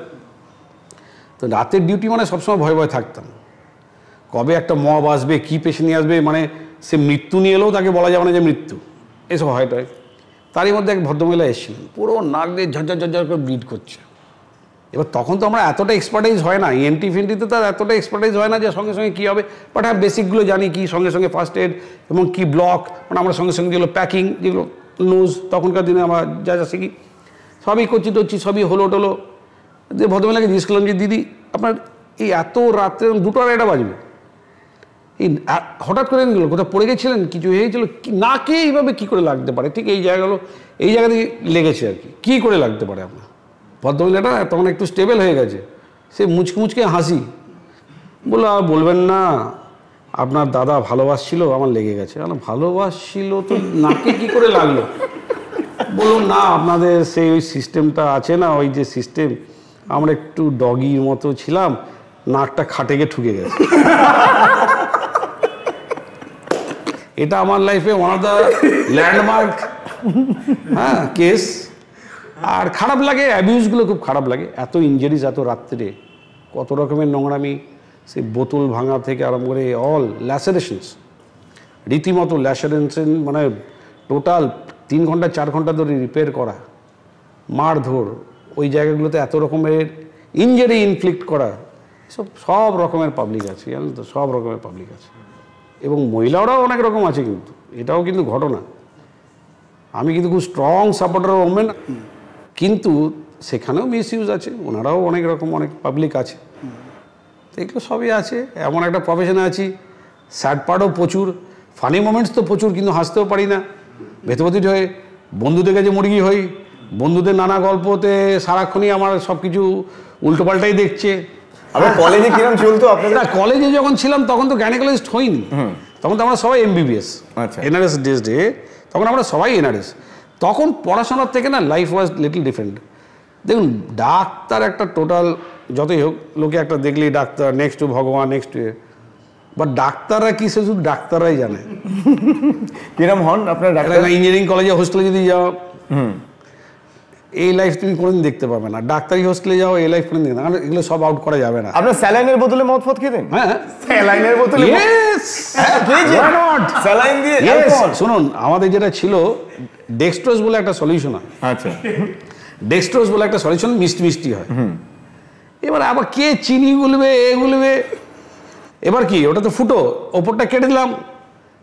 তো রাতের ডিউটি মানে সবসময় ভয় থাকতাম, কবে একটা মব আসবে, কী পেশেন্ট নিয়ে আসবে, মানে সে মৃত্যু নিয়ে এলেও তাকে বলা যাবে না যে মৃত্যু, এসব হয়। তারই মধ্যে এক ভদ্রমহিলা এসেছিলেন, পুরো নাক দিয়ে ঝরঝর করে ব্লিড করছে। এবার তখন তো আমরা এতটা এক্সপার্টাইজ হয় না, ফেন্টিতে তো এতটা এক্সপার্টাইজ হয় না যে সঙ্গে সঙ্গে কী হবে, বাট হ্যাঁ বেসিকগুলো জানি, কি সঙ্গে সঙ্গে ফার্স্ট এড এবং কি ব্লক, মানে আমরা সঙ্গে সঙ্গে যেগুলো প্যাকিং, যেগুলো নোজ, তখনকার দিনে আমরা যা শিখি সবই করছি, সবই হলো টলো। যে ভদ্রমহিলাকে জিজ্ঞেস করলাম যে দিদি আপনার এই এত রাত্রে 2টা 2:30 বাজবে, এই হঠাৎ করে গেল, কোথাও পড়ে গেছিলেন, কিছু হয়েছিল না, কে এইভাবে কী করে লাগতে পারে, ঠিক এই জায়গাগুলো, এই জায়গা থেকে লেগেছে আর কি, কী করে লাগতে পারে আপনার? ভদ্রমহিলাটা তখন একটু স্টেবল হয়ে গেছে, সে মুচকে হাসি, বললো আর বলবেন না, আপনার দাদা ভালোবাসছিল, আমার লেগে গেছে। ভালোবাসছিল তো নাকে কী করে লাগলো? বলুন না, আপনাদের সেই ওই সিস্টেমটা আছে না, ওই যে সিস্টেম, আমরা একটু ডগির মতো ছিলাম, নাকটা খাটে গিয়ে ঠুকে গেছে। এটা আমার লাইফে one of the landmark case. আর খারাপ লাগে, অ্যাবিউজগুলো খুব খারাপ লাগে, এত ইনজারিজ, এত রাত্রে, কত রকমের নোংরামি, সেই বোতল ভাঙা থেকে আরম্ভ করে অল ল্যাসারেশনস, রীতিমতো ল্যাসারেশন, মানে টোটাল 3 ঘন্টা 4 ঘন্টা ধরে রিপেয়ার করা, মারধর, ওই জায়গাগুলোতে এত রকমের ইনজারি ইনফ্লিক্ট করা, সব রকমের পাবলিক আছে, জানেন তো, সব রকমের পাবলিক আছে। এবং মহিলারাও অনেক রকম আছে, কিন্তু এটাও কিন্তু ঘটনা। আমি কিন্তু খুব স্ট্রং সাপোর্টার অফ ওমেন, কিন্তু সেখানেও মিসইউজ আছে, ওনারাও অনেক রকম, অনেক পাবলিক আছে। তো এগুলো সবই আছে, এমন একটা প্রফেশনে আছি স্যাড পার্টও প্রচুর, ফানি মোমেন্টস তো প্রচুর, কিন্তু হাসতেও পারি না, ভেতভেতিট হয়ে বন্ধুদের কাছে মুরগি হই, বন্ধুদের নানা গল্পতে সারাক্ষণই আমার সব কিছু উল্টোপাল্টাই দেখছে। আপনার কলেজে কিরম চলতো আপনাদের? না, কলেজে যখন ছিলাম তখন তো গাইনোকোলজিস্ট হইনি, তখন তো আমরা সবাই এমবিবিএস, আচ্ছা। এনআরএস ডে তখন আমরা সবাই এনআরএস। তখন পড়াশোনার থেকে না লাইফ ওয়াজ লিটল ডিফারেন্ট। দেখুন, ডাক্তার একটা টোটাল, যতই হোক লোকে একটা দেখলেই ডাক্তার, নেক্সট টু ভগবান, নেক্সট টু, বাট ডাক্তাররা কি সে শুধু ডাক্তাররাই জানে। কিরম হন আপনার ডাক্তার? ইঞ্জিনিয়ারিং কলেজে হোস্টেলে যদি যাও, এই লাইফ তুমি কোনোদিন দেখতে পাবে না। ডাক্তারি হোস্টেলে যাও, এই লাইফ কোনোদিন, কারণ এগুলো সব আউট করা যাবে না। আপনার স্যালাইনের বোতলে মদ ফদ খেতেন? হ্যাঁ, স্যালাইনের বোতলে? Yes! Why not? স্যালাইন দিয়ে অ্যালকোহল? শুনুন, আমাদের যেটা ছিল ডেক্সট্রোজ বলে একটা সলিউশন হয়। আচ্ছা, ডেক্সট্রোজ বলে একটা সলিউশন মিষ্টি মিষ্টি হয়। এবার আবার কে চিনি গুলবে, এ গুলবে, এবার কি ওটা তো ফুটো, ওপরটা কেটে দিলাম,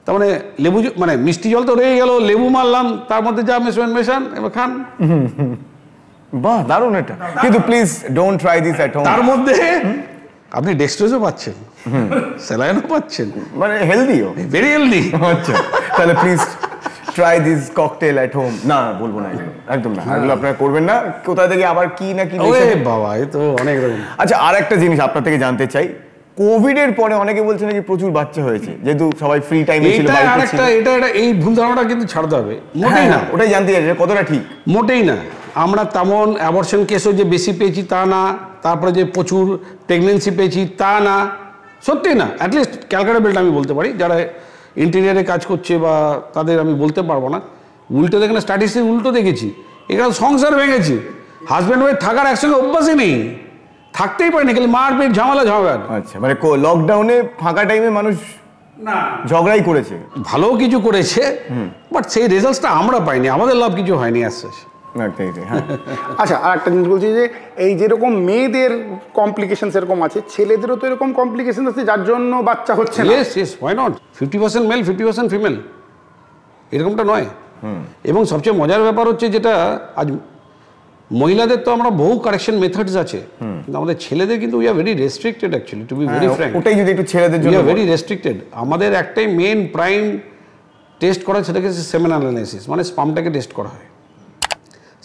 তার মানে লেবু মানে মিষ্টি জল তো রয়ে গেল, লেবু মারলাম, তার মধ্যে যা মেশান, এবার খান। বাহ, দারুণ এটা। কিন্তু please don't try this at home. তার মধ্যে আপনি ডেক্সট্রোজও পাচ্ছেন, স্যালাইনও পাচ্ছেন, মানে হেলদিও, ভেরি হেলদি। আচ্ছা, তাহলে please try this cocktail at home. না, বলবো না, একদম না, এগুলো আপনারা করবেন না। কোথা থেকে আবার কি না কি। বাবা, এ তো অনেক রকম। আচ্ছা, আর একটা জিনিস আপনার থেকে জানতে চাই, কোভিড এর পরে অনেকে বলছে নাকি প্রচুর বাচ্চা হয়েছে, যেহেতু সবাই ফ্রি টাইমে ছিল, বাড়িতে ছিল। এটা এই ভুল ধারণাটা কিন্তু ছাড়তে হবে, মোটেই না। ওটাই জানতে চাই কতটা ঠিক। মোটেই না। আমরা তেমন অ্যাবর্শন কেসও যে বেশি পেয়েছি তা না, তারপরে যে প্রচুর প্রেগনেন্সি পেয়েছি তা না, সত্যি না। অ্যাটলিস্ট ক্যালকাটা বেল্ট আমি বলতে পারি, যারা ইন্টেরিয়ারে কাজ করছে বা তাদের আমি বলতে পারবো না। উল্টো দেখেন, স্ট্যাটিস্টিক উল্টো দেখেছি, এখানে সংসার ভেঙেছি, হাজব্যান্ড ওয়াইফ থাকার একসঙ্গে অভ্যাসই নেই, থাকতেই পারেনি, খালি মারপিট ঝামেলা ঝগড়া। আচ্ছা, মানে লকডাউনে ফাঁকা টাইমে মানুষ না ঝগড়াই করেছে, ভালো কিছু করেছে, বাট সেই রেজাল্টটা আমরা পাইনি, আমাদের লাভ কিছু হয়নি আসছে। আচ্ছা, আর একটা জিনিস বলছি যে এই যেরকম মেয়েদের কমপ্লিকেশন এরকম আছে, ছেলেদেরও তো এরকম কমপ্লিকেশন আছে যার জন্য বাচ্চা হচ্ছে না। Yes, why not? 50% male, 50% female, এরকমটা নয়। এবং সবচেয়ে মজার ব্যাপার হচ্ছে যেটা, আজ মহিলাদের তো আমরা বহু কারেকশন মেথডস আছে, কিন্তু আমাদের ছেলেদের কিন্তু we are very restricted actually, to be very frank. ওটাই যদি একটু ছেলেদের জন্য, উই আর ভেরি রেস্ট্রিক্টেড। আমাদের একটাই মেন প্রাইম টেস্ট করা, সেটাকে সেমেন অ্যানালাইসিস, মানে স্পামটাকে টেস্ট করা হয়।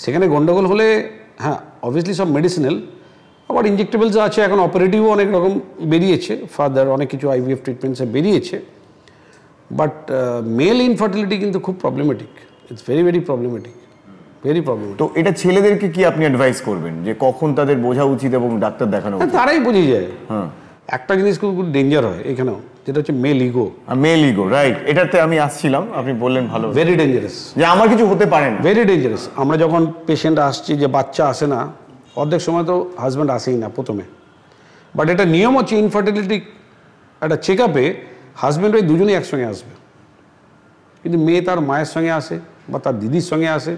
সেখানে গন্ডগোল হলে, হ্যাঁ অবভিয়াসলি সব মেডিসিনাল, আবার ইনজেক্টেবলস আছে, এখন অপারেটিভও অনেক রকম বেরিয়েছে, ফার্দার অনেক কিছু আইভিএফ ট্রিটমেন্টসে বেরিয়েছে, বাট মেল ইনফার্টিলিটি কিন্তু খুব problematic, it's very very problematic, very problematic. তো এটা ছেলেদেরকে কি আপনি অ্যাডভাইস করবেন যে কখন তাদের বোঝা উচিত এবং ডাক্তার দেখানো উচিত? তারাই বুঝে যায়। একটা জিনিস খুব ডেঞ্জার হয় এখানেও, যেটা হচ্ছে male ego. Male ego, right, এটাতে আমি আসছিলাম, আপনি বললেন ভালো। ভেরি ডেঞ্জারাস, যে আমার কিছু হতে পারে না, ভেরি ডেঞ্জারাস। আমরা যখন পেশেন্ট আসছি যে বাচ্চা আসে না, অর্ধেক সময় তো হাজব্যান্ড আসেই না প্রথমে, বাট এটা নিয়ম হচ্ছে ইনফার্টিলিটি একটা চেক আপে হাজব্যান্ড ওই দুজনেই একসঙ্গে আসবে, কিন্তু মেয়ে তার মায়ের সঙ্গে আসে বা তার দিদির সঙ্গে আসে,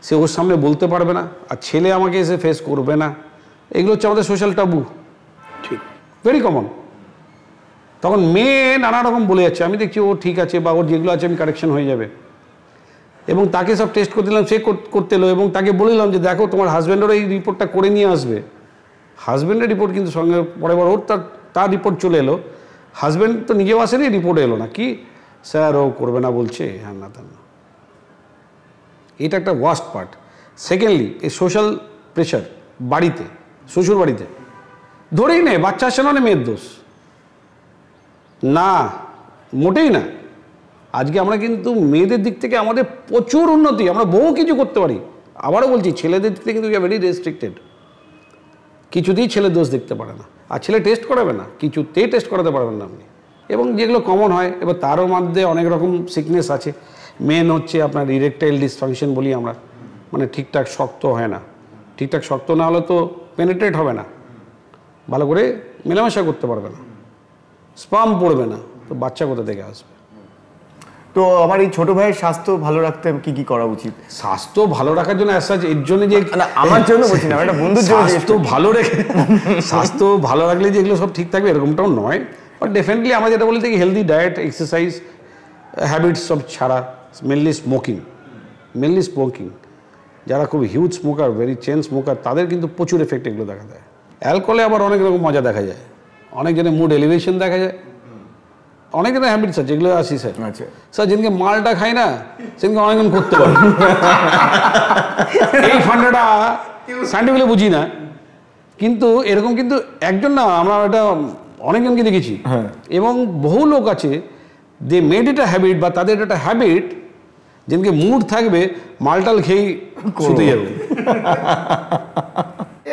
সে ওর সামনে বলতে পারবে না, আর ছেলে আমাকে এসে ফেস করবে না। এগুলো হচ্ছে আমাদের সোশ্যাল টাবু, ঠিক, ভেরি কমন। তখন মেয়ে নানা রকম বলে যাচ্ছে, আমি দেখছি ও ঠিক আছে, বা ওর যেগুলো আছে আমি কারেকশন হয়ে যাবে, এবং তাকে সব টেস্ট করতে দিলাম, সে করতে এলো, এবং তাকে বললাম যে দেখো তোমার হাজব্যান্ডেরও এই রিপোর্টটা করে নিয়ে আসবে। হাজব্যান্ডের রিপোর্ট কিন্তু সঙ্গে পরে ওর তার রিপোর্ট চলে এলো, হাজব্যান্ড তো নিজেও আসেনি, রিপোর্ট এলো না, কি স্যার ও করবে না বলছে, হ্যাঁ না তা না। এটা একটা ওয়ার্স্ট পার্ট। সেকেন্ডলি, এই সোশ্যাল প্রেশার বাড়িতে, শ্বশুর বাড়িতে ধরেই নেই, বাচ্চা আসে না মেয়ের দোষ না, মোটেই না। আজকে আমরা কিন্তু মেয়েদের দিক থেকে আমাদের প্রচুর উন্নতি, আমরা বহু কিছু করতে পারি। আবারও বলছি, ছেলেদের দিক থেকে কিন্তু উই আর ভেরি রেস্ট্রিক্টেড, কিছুতেই ছেলে দোষ দেখতে পারে না, আর ছেলে টেস্ট করাবে না, কিছুতেই টেস্ট করাতে পারবেন না আপনি। এবং যেগুলো কমন হয়, এবার তারও মধ্যে অনেক রকম সিকনেস আছে। মেন হচ্ছে আপনার ইরেকটাইল ডিসফাংশন বলি আমরা, মানে ঠিকঠাক শক্ত হয় না, ঠিকঠাক শক্ত না হলে তো পেনিট্রেট হবে না, ভালো করে মেলামেশা করতে পারবে না, স্পাম পড়বে না, তো বাচ্চা কোথা থেকে আসবে? তো আমার এই ছোট ভাইয়ের স্বাস্থ্য ভালো রাখতে কি কি করা উচিত? স্বাস্থ্য ভালো রাখার জন্য এর জন্য যে, আমার জন্য বলছি না, একটা বন্ধুর জন্য। স্বাস্থ্য ভালো রাখলে যে এগুলো সব ঠিক থাকবে এরকমটাও নয়, বাট ডেফিনেটলি আমরা যেটা বলি থাকি হেলদি ডায়েট, এক্সারসাইজ, হ্যাবিটস সব ছাড়া, মেনলি স্মোকিং, যারা খুব huge smoker, very chain smoker, তাদের কিন্তু প্রচুর এফেক্ট এগুলো দেখা দেয়। অ্যালকোহলে আবার অনেক রকম মজা দেখা যায়, অনেক জনের মুড এলিভেশন দেখা যায়, অনেক ধরনের হ্যাবিটস আছে যেগুলো আসি স্যার। আচ্ছা স্যার যেদিনকে মালটা খাই না সেদিনকে অনেকক্ষণ করতে পারি। এই ফান্ডাটা সাইন্টিফিকলি বুঝি না, কিন্তু এরকম কিন্তু একজন না, আমরা এটা অনেকজনকে দেখেছি এবং বহু লোক আছে they made it a habit, বা তাদের একটা হ্যাবিট যেদিনকে মুড থাকবে মালটাল খেয়েই শুতে যাবে।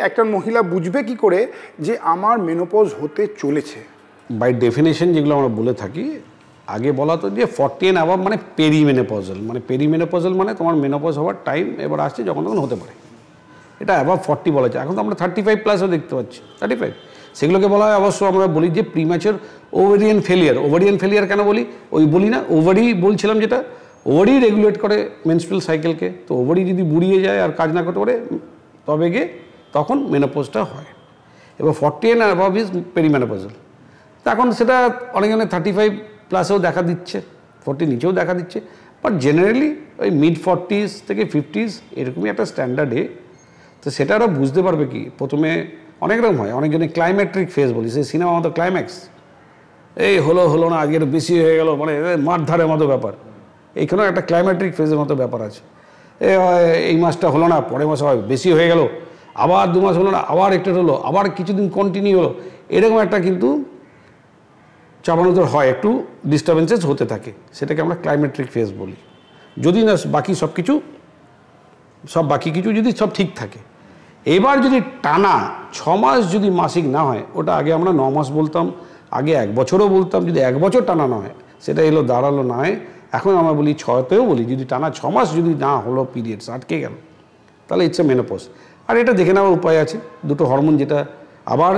একটা মহিলা বুঝবে কি করে যে আমার মেনোপজ হতে চলেছে? বাই ডেফিনেশন যেগুলো আমরা বলে থাকি, আগে বলা তো যে 40 and above মানে পেরিমেনোপজাল, মানে পেরিমেনোপজাল মানে তোমার মেনোপজ হওয়ার টাইম এবার আসছে যখন তখন হতে পারে, এটা অ্যাবাভ 40 বলা যায়। এখন তো আমরা 35+ও দেখতে পাচ্ছি, 35, সেগুলোকে বলা হয় অবশ্য আমরা বলি যে প্রিম্যাচার ওভারিয়ান ফেলিয়ার। ওভারিয়ান ফেলিয়ার কেন বলি? ওই বলি না ওভারি বলছিলাম, যেটা ওভারি রেগুলেট করে মেনস্ট্রুয়াল সাইকেলকে, তো ওভারি যদি বুড়িয়ে যায় আর কাজ না করতে পারে তবে গিয়ে তখন মেনোপজটা হয়। এবার 40 and above ইজ পেরিমেনোপজাল। তো এখন সেটা অনেকজনের 35+এও দেখা দিচ্ছে, 40 নিচেও দেখা দিচ্ছে, বাট জেনারেলি ওই মিড 40s থেকে 50s এরকমই একটা স্ট্যান্ডার্ডে। তো সেটা আরও বুঝতে পারবে কি, প্রথমে অনেক রকম হয়, অনেকজনে ক্লাইম্যাট্রিক ফেজ বলি, সেই সিনেমা মতো ক্লাইম্যাক্স, এই হলো না আজকে বেশি হয়ে গেল, মানে মারধারের মতো ব্যাপার। এইখানেও একটা ক্লাইম্যাট্রিক ফেজের মতো ব্যাপার আছে, এই মাসটা হলো না, পরের মাসে হয় বেশি হয়ে গেল, আবার 2 মাস হলো না, আবার একটু হলো, আবার কিছুদিন কন্টিনিউ হলো, এরকম একটা কিন্তু চাপানোতর হয়, একটু ডিস্টারবেন্সেস হতে থাকে, সেটাকে আমরা ক্লাইম্যাট্রিক ফেজ বলি। যদি না বাকি বাকি কিছু যদি সব ঠিক থাকে। এবার যদি টানা 6 মাস যদি মাসিক না হয়, ওটা আগে আমরা 9 মাস বলতাম, আগে 1 বছরও বলতাম, যদি 1 বছর টানা না হয় সেটা দাঁড়ালো না হয়, এখন আমরা বলি 6তেও বলি, যদি টানা 6 মাস যদি না হলো পিরিয়ডস আটকে গেল তাহলে ইটস এ মেনোপজ। আর এটা দেখে নেওয়ার উপায় আছে, দুটো হরমোন যেটা আবার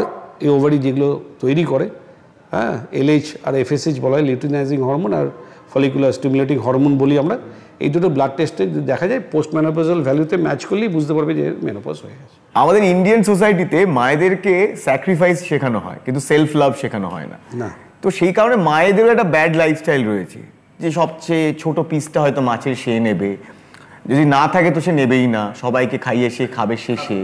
এই ওভারি যেগুলো তৈরি করে, হ্যাঁ, LH আর FSH বলা হয়, লিউটিনাইজিং হরমোন আর ফলিকুলার স্টিমুলেটিং হরমোন বলি আমরা। এই দুটো ব্লাড টেস্টে দেখা যায় পোস্ট মেনোপজাল ভ্যালুতে ম্যাচ করলেই বুঝতে পারবে যে মেনোপজ হয়ে গেছে। আমাদের ইন্ডিয়ান সোসাইটিতে মায়েদেরকে স্যাক্রিফাইস শেখানো হয় কিন্তু সেলফ লাভ শেখানো হয় না। তো সেই কারণে মায়েদেরও একটা ব্যাড লাইফস্টাইল রয়েছে, যে সবচেয়ে ছোট পিসটা হয়তো মাছের সে নেবে, যদি না থাকে তো সে নেবেই না, সবাইকে খাইয়ে সে খাবে শেষে।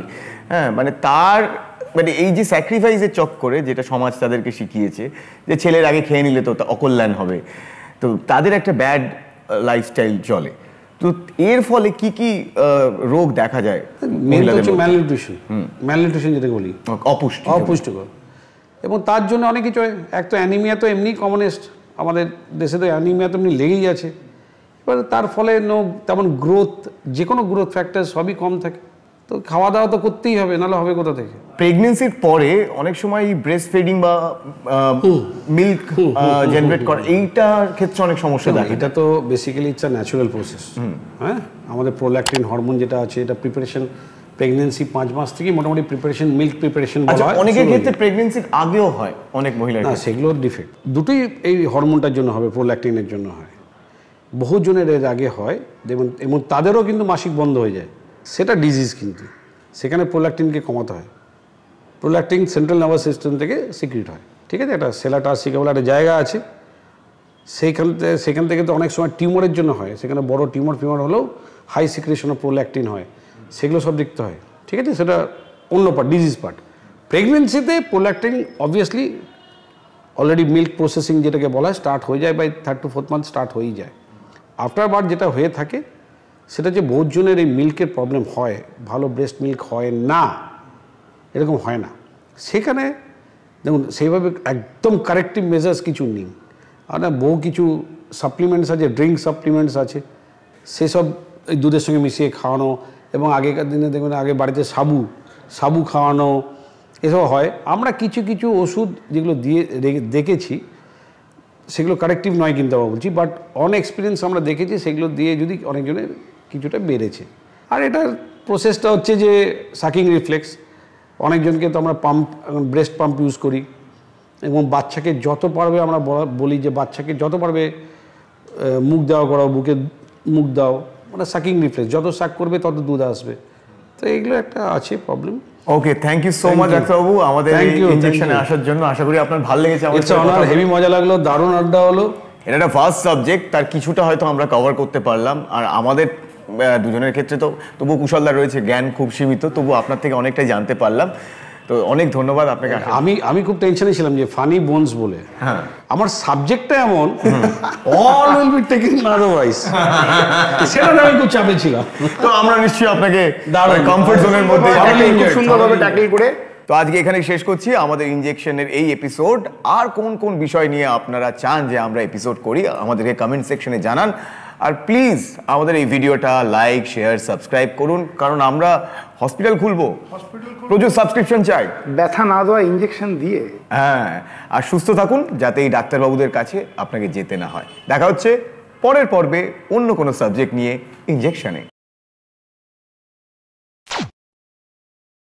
হ্যাঁ, মানে এই যে স্যাক্রিফাইসের চক্করে যেটা সমাজ তাদেরকে শিখিয়েছে যে ছেলের আগে খেয়ে নিলে তো অকল্যাণ হবে, তো তাদের একটা ব্যাড লাইফস্টাইল চলে। তো এর ফলে কি কি রোগ দেখা যায়? ম্যালনিউট্রিশন যেটা বলি, অপুষ্টিকর, এবং তার জন্য অনেক কিছু হয়। এক তো অ্যানিমিয়া তো এমনি কমনেস্ট, আমাদের দেশে তো অ্যানিমিয়া তো এমনি লেগেই আছে। এবার তার ফলে তেমন গ্রোথ, যে কোনো গ্রোথ ফ্যাক্টর সবই কম থাকে, তো খাওয়া দাওয়া তো করতেই হবে, নাহলে হবে কোথা থেকে? প্রেগনেন্সির পরে অনেক সময় ব্রেস্ট ফিডিং বা মিল্ক জেনারেট করা, এইটার ক্ষেত্রে অনেক সমস্যা দেখা। এটা তো basically it's a natural process. হ্যাঁ, আমাদের প্রোল্যাকটিন হরমোন যেটা আছে, এটা প্রিপারেশন প্রেগনেন্সি 5 মাস থেকে মোটামুটি প্রিপারেশন, মিল্ক প্রিপারেশন বলা হয়। অনেকের ক্ষেত্রে প্রেগনেন্সির আগেও হয়, অনেক মহিলার। না, সেগুলোর ডিফেক্ট দুটোই এই হরমোনটার জন্য হবে, প্রোল্যাকটিনের জন্য হয়, বহুজনের এর আগে হয়, যেমন এবং তাদেরও কিন্তু মাসিক বন্ধ হয়ে যায়, সেটা ডিজিজ, কিন্তু সেখানে প্রোল্যাকটিনকে কমাতে হয়। প্রোল্যাকটিন সেন্ট্রাল নার্ভাস সিস্টেম থেকে সিক্রিট হয়, ঠিক আছে, একটা সেলাটার্সিকা বলে একটা জায়গা আছে, সেখান থেকে তো অনেক সময় টিউমারের জন্য হয়, সেখানে বড় টিউমার হলেও হাই সিক্রেশন অফ প্রোল্যাকটিন হয়, সেগুলো সব দেখতে হয়, ঠিক আছে, সেটা অন্য পার্ট, ডিজিজ পার্ট। প্রেগনেন্সিতে prolactin obviously already milk processing যেটাকে বলা হয় স্টার্ট হয়ে যায়, by 3rd to 4th month start হয়েই যায়। আফটার বার্থ যেটা হয়ে থাকে সেটা যে বহুজনের এই মিল্কের প্রবলেম হয়, ভালো ব্রেস্ট মিল্ক হয় না, এরকম হয় না, সেখানে দেখুন সেইভাবে একদম কারেক্টিভ মেজার্স কিছু নেই। আর না, বহু কিছু সাপ্লিমেন্টস আছে, ড্রিঙ্ক সাপ্লিমেন্টস আছে, সেসব এই দুধের সঙ্গে মিশিয়ে খাওয়ানো, এবং আগেকার দিনে দেখবেন আগে বাড়িতে সাবু খাওয়ানো, এসব হয়। আমরা কিছু ওষুধ যেগুলো দিয়ে দেখেছি, সেগুলো কারেক্টিভ নয় কিন্তু আমরা বলছি, বাট অন এক্সপিরিয়েন্স আমরা দেখেছি সেগুলো দিয়ে যদি অনেকজনের কিছুটা বেড়েছে। আর এটার প্রসেসটা হচ্ছে যে সাকিং রিফ্লেক্স, অনেকজনকে তো আমরা ব্রেস্ট পাম্প ইউজ করি, এবং বাচ্চাকে যত পারবে আমরা বলি যে বাচ্চাকে যত পারবে মুখ দেওয়া করাও, বুকে মুখ দাও, মানে সাকিং রিফ্লেক্স, যত সাক করবে তত দুধ আসবে। তো এগুলো একটা আছে problem. Okay, thank you so much ডাক্তারবাবু আমাদের ইনজেকশনে আসার জন্য। আশা করি আপনার ভালো লেগেছে। আমার হেভি মজা লাগলো, দারুণ আড্ডা হলো। এটা একটা ফার্স্ট সাবজেক্ট, তার কিছুটা হয়তো আমরা কভার করতে পারলাম, আর আমাদের দুজনের ক্ষেত্রে তো তবু কুশলদার রয়েছে, জ্ঞান খুব সীমিত, তবু আপনার থেকে অনেকটাই জানতে পারলাম। তো অনেক ধন্যবাদ আপনাকে। আমি খুব টেনশনে ছিলাম যে ফানি বোনস বলে, হ্যাঁ আমার সাবজেক্টটা এমন all will be taking otherwise, সেটা আমি খুব চাপে ছিলাম। তো আমরা নিশ্চয়ই আপনাকে দারুণ কমফোর্ট জোনের মধ্যে খুব সুন্দরভাবে ট্যাকল করে। তো আজকে এখানে শেষ করছি আমাদের ইনজেকশনের এই এপিসোড। আর কোন কোন বিষয় নিয়ে আপনারা চান যে আমরা এপিসোড করি আমাদেরকে কমেন্ট সেকশনে জানান। আর প্লিজ আমাদের এই ভিডিওটা লাইক, শেয়ার, সাবস্ক্রাইব করুন, কারণ আমরা হসপিটাল খুলবো, প্রচুর সাবস্ক্রিপশন চাই, ব্যথা না দেওয়া ইনজেকশন দিয়ে। হ্যাঁ, আর সুস্থ থাকুন যাতে এই ডাক্তারবাবুদের কাছে আপনাকে যেতে না হয়। দেখা হচ্ছে পরের পর্বে অন্য কোনো সাবজেক্ট নিয়ে ইনজেকশনে।